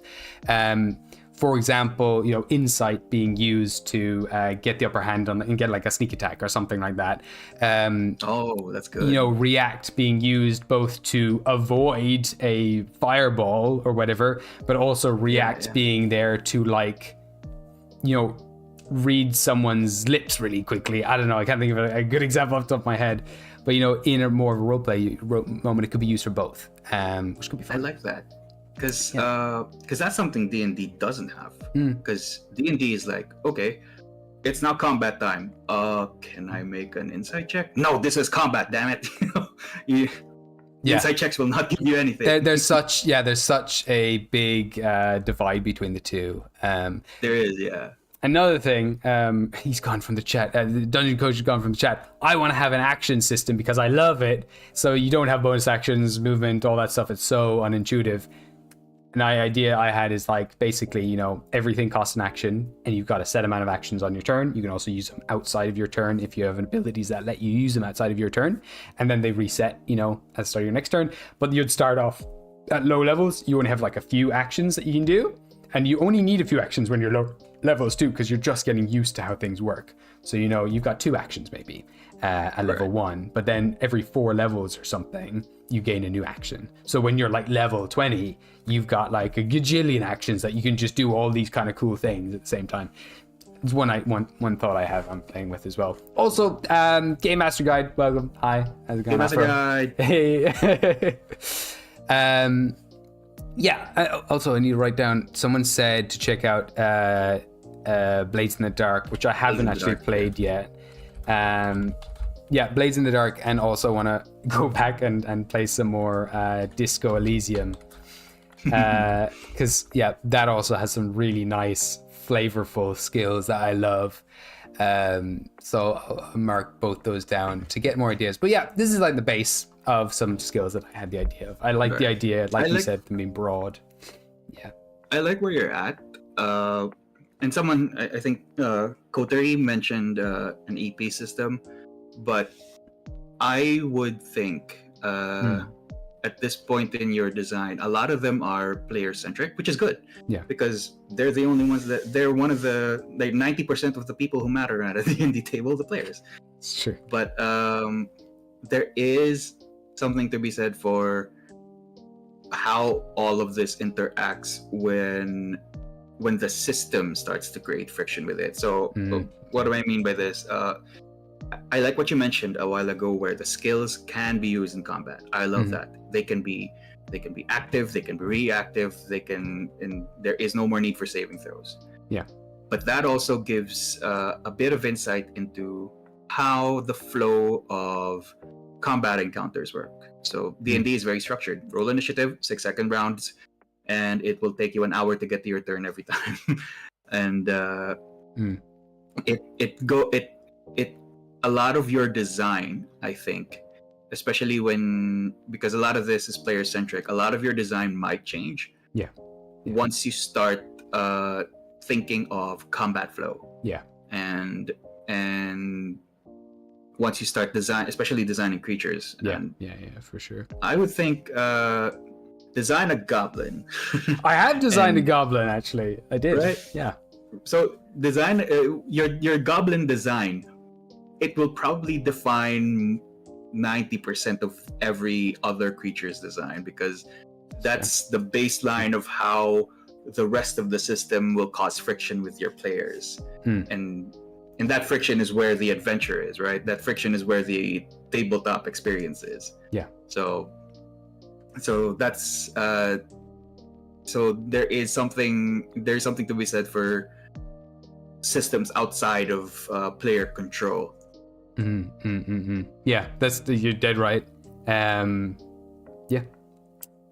For example, insight being used to get the upper hand on and get like a sneak attack or something like that. Oh, that's good. React being used both to avoid a fireball or whatever, but also react being there to like, read someone's lips really quickly. I don't know. I can't think of a good example off the top of my head, but in a more of a roleplay moment, it could be used for both, which could be fun. I like that. Because that's something D&D doesn't have. Because D&D is like, okay, it's now combat time. Can I make an insight check? No, this is combat, damn it. Insight checks will not give you anything. There's such a big divide between the two. There is, yeah. Another thing, he's gone from the chat. The dungeon coach has gone from the chat. I want to have an action system because I love it. So you don't have bonus actions, movement, all that stuff. It's so unintuitive. An idea I had is like basically, everything costs an action and you've got a set amount of actions on your turn. You can also use them outside of your turn if you have abilities that let you use them outside of your turn. And then they reset, at the start of your next turn. But you'd start off at low levels. You only have like a few actions that you can do. And you only need a few actions when you're low levels too, because you're just getting used to how things work. So, you've got 2 actions maybe at level 1. But then every 4 levels or something, you gain a new action. So when you're like level 20, you've got like a gajillion actions that you can just do all these kind of cool things at the same time. it's one thought I have I'm playing with as well. Also, Game Master Guide, welcome. Hi, how's it going? Game Master Guide. Hey. Also I need to write down. Someone said to check out Blades in the Dark, which I haven't actually played yet. Blades in the Dark, and also want to go back and play some more Disco Elysium, because that also has some really nice flavorful skills that I love. So I'll mark both those down to get more ideas. But this is like the base of some skills that I had the idea of. I like the idea, like you said, them being broad. I like where you're at. And someone, I think Kotari mentioned an EP system, but I would think at this point in your design, a lot of them are player centric, which is good. Yeah. Because they're the only ones they're one of the 90% of the people who matter at the D&D table, the players. It's true. But there is something to be said for how all of this interacts when the system starts to create friction with it. So what do I mean by this? I like what you mentioned a while ago, where the skills can be used in combat. I love that. They can be active, they can be reactive, and there is no more need for saving throws. Yeah. But that also gives a bit of insight into how the flow of combat encounters work. So D&D is very structured. Roll initiative, 6-second rounds, and it will take you an hour to get to your turn every time. And it a lot of your design, I think, especially because a lot of this is player centric, a lot of your design might change. Yeah. Once you start thinking of combat flow. Yeah. And once you start especially designing creatures. Yeah, for sure. I would think design a goblin. I have designed a goblin, actually. I did. Right? Yeah. So design your goblin design. It will probably define 90% of every other creature's design, because that's the baseline of how the rest of the system will cause friction with your players. And that friction is where the adventure is, right? That friction is where the tabletop experience is. Yeah. So that's so there's something to be said for systems outside of player control. Yeah, you're dead right.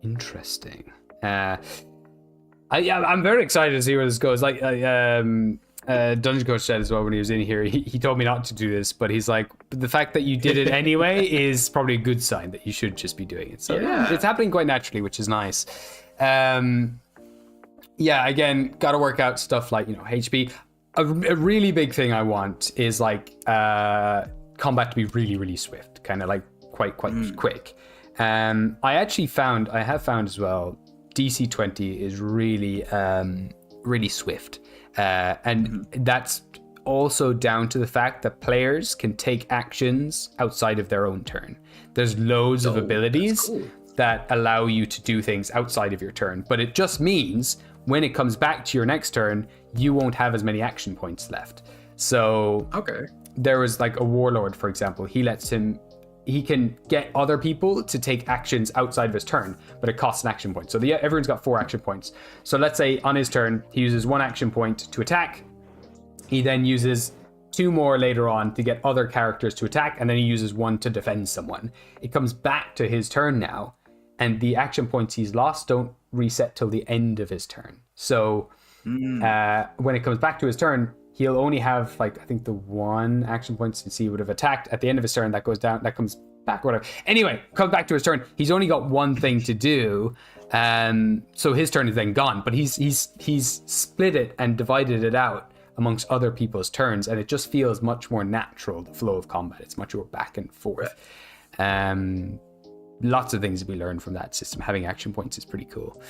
Interesting. I'm very excited to see where this goes. Like Dungeon Coach said as well when he was in here, he told me not to do this, but he's like, the fact that you did it anyway is probably a good sign that you should just be doing it. So it's happening quite naturally, which is nice. Again, gotta work out stuff like, HP. A really big thing I want is like combat to be really, really swift, kind of like quite quick. I have found as well, DC 20 is really really swift, and that's also down to the fact that players can take actions outside of their own turn. There's loads of abilities that allow you to do things outside of your turn, but it just means when it comes back to your next turn, you won't have as many action points left. So there was like a warlord, for example. He can get other people to take actions outside of his turn, but it costs an action point. So everyone's got 4 action points. So let's say on his turn, he uses 1 action point to attack. He then uses 2 more later on to get other characters to attack, and then he uses 1 to defend someone. It comes back to his turn now, and the action points he's lost don't reset till the end of his turn. So when it comes back to his turn, he'll only have like, I think the 1 action point since he would have attacked at the end of his turn. That goes down, that comes back, whatever. Anyway, comes back to his turn. He's only got 1 thing to do. So his turn is then gone, but he's split it and divided it out amongst other people's turns, and it just feels much more natural, the flow of combat. It's much more back and forth. Lots of things to be learned from that system. Having action points is pretty cool.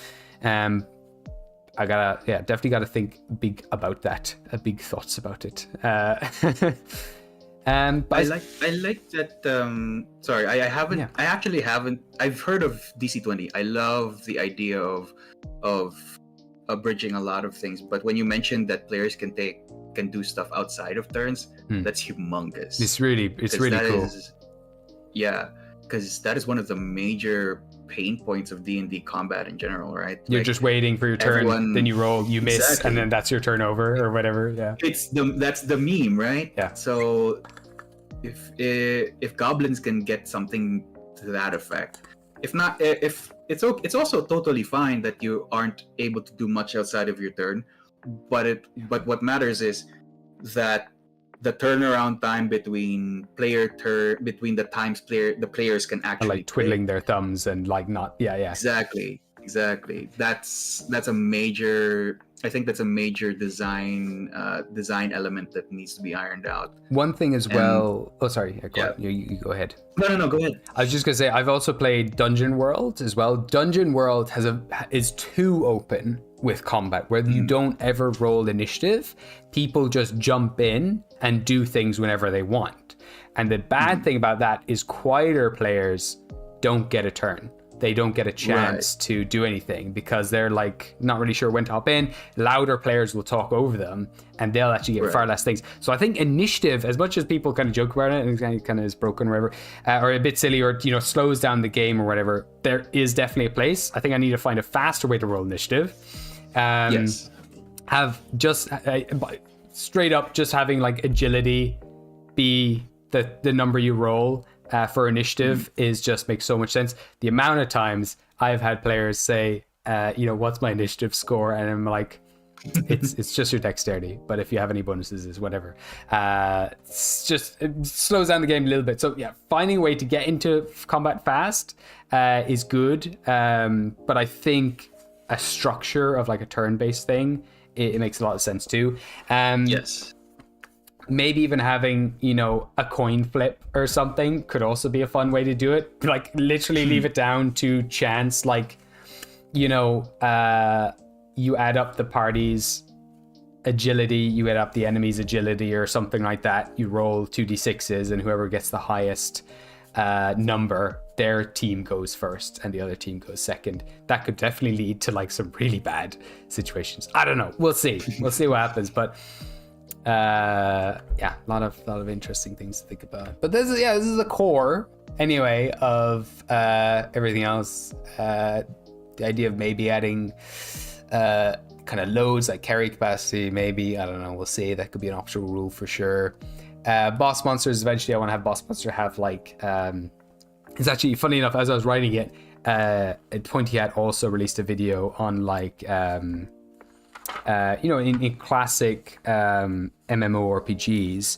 I definitely gotta think big about that. Big thoughts about it. But I like that. Sorry, I haven't. Yeah. I actually haven't. I've heard of DC 20. I love the idea of abridging a lot of things. But when you mentioned that players can do stuff outside of turns, that's humongous. It's really cool. Yeah, because that is one of the major pain points of D&D combat in general, right? You're just waiting for your turn, then you roll, you miss, and then that's your turn over or whatever. Yeah, that's the meme, right? Yeah. So if goblins can get something to that effect, if not, if it's also totally fine that you aren't able to do much outside of your turn, but what matters is that the turnaround time between the times the players can actually like twiddling their thumbs and like not exactly that's a major, I think that's a major design element that needs to be ironed out. One thing as well. Oh, sorry. You go ahead. No, go ahead. I was just gonna say I've also played Dungeon World as well. Dungeon World is too open with combat where you don't ever roll initiative. People just jump in and do things whenever they want. And the bad thing about that is quieter players don't get a turn. They don't get a chance to do anything because they're like not really sure when to hop in. Louder players will talk over them and they'll actually get far less things. So I think initiative, as much as people kind of joke about it and it kind of is broken or whatever, or a bit silly or slows down the game or whatever, there is definitely a place. I think I need to find a faster way to roll initiative. Yes. Have just straight up just having like agility be the number you roll for initiative is just makes so much sense. The amount of times I've had players say, what's my initiative score? And I'm like, it's just your dexterity, but if you have any bonuses is whatever. It slows down the game a little bit. So yeah, finding a way to get into combat fast is good, but I think a structure of like a turn-based thing, it makes a lot of sense too. Yes. Maybe even having, a coin flip or something could also be a fun way to do it. Like literally leave it down to chance. Like, you add up the party's agility, you add up the enemy's agility or something like that. You roll 2d6s and whoever gets the highest number, their team goes first and the other team goes second. That could definitely lead to like some really bad situations. I don't know. We'll see what happens. But a lot of interesting things to think about. But this is the core anyway of everything else. The idea of maybe adding kind of loads like carry capacity, maybe, I don't know, we'll see. That could be an optional rule for sure. Boss monsters, eventually I want to have boss monster have like it's actually funny enough, as I was writing it, Pointy Hat also released a video on like in classic MMORPGs,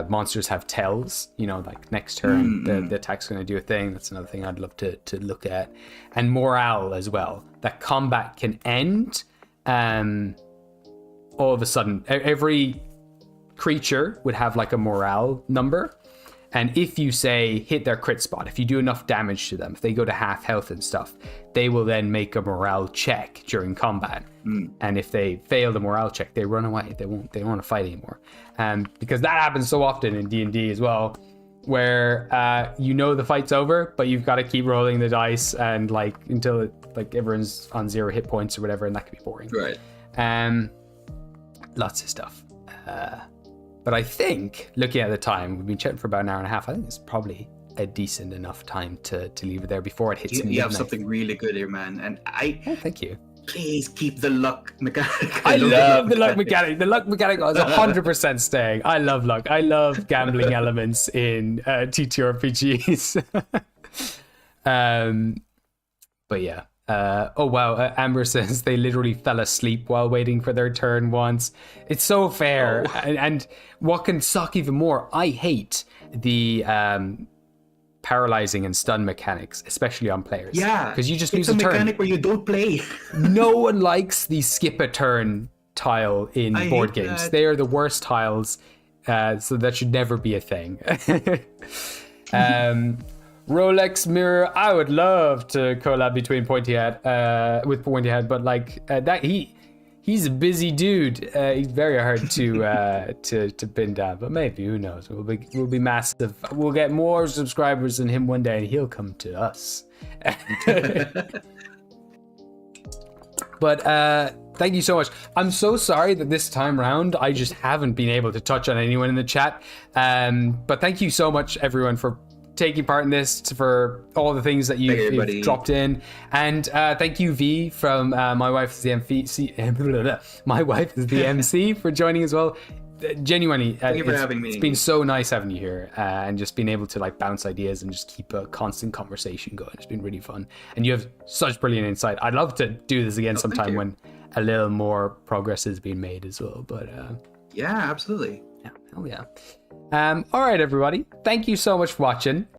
monsters have tells, like next turn the attack's going to do a thing. That's another thing I'd love to look at. And morale as well, that combat can end all of a sudden. Every creature would have like a morale number, and if you say hit their crit spot, if you do enough damage to them, if they go to half health and stuff, they will then make a morale check during combat. And if they fail the morale check, they run away. They don't want to fight anymore. Because that happens so often in D&D as well, where the fight's over, but you've got to keep rolling the dice and like until everyone's on 0 hit points or whatever, and that can be boring. Right. Lots of stuff. But I think, looking at the time, we've been chatting for about an hour and a half. I think it's probably a decent enough time to leave it there before it hits midnight. You have something really good here, man. And thank you. Please keep the luck mechanic. I love the luck mechanic. The luck mechanic is 100% staying. I love luck. I love gambling elements in TTRPGs. But yeah. Amber says they literally fell asleep while waiting for their turn once. It's so fair. And what can suck even more, I hate the paralyzing and stun mechanics, especially on players. Yeah, because you just lose a turn. It's a mechanic where you don't play. No one likes the skip a turn tile in board games. That. They are the worst tiles, so that should never be a thing. Rolex mirror, I would love to collab between Pointy Hat with Pointy Hat, but like that he's a busy dude. He's very hard to pin down, but maybe, who knows? We'll be massive. We'll get more subscribers than him one day, and he'll come to us. But thank you so much. I'm so sorry that this time round I just haven't been able to touch on anyone in the chat. But thank you so much, everyone, for taking part in this, for all the things that you've dropped in, and thank you, V, from my wife is the MC. My wife is the MC for joining as well. Genuinely, thank you for having me. It's been so nice having you here, and just being able to like bounce ideas and just keep a constant conversation going. It's been really fun, and you have such brilliant insight. I'd love to do this again sometime when a little more progress is being made as well. But yeah, absolutely. Yeah, hell yeah. All right, everybody. Thank you so much for watching.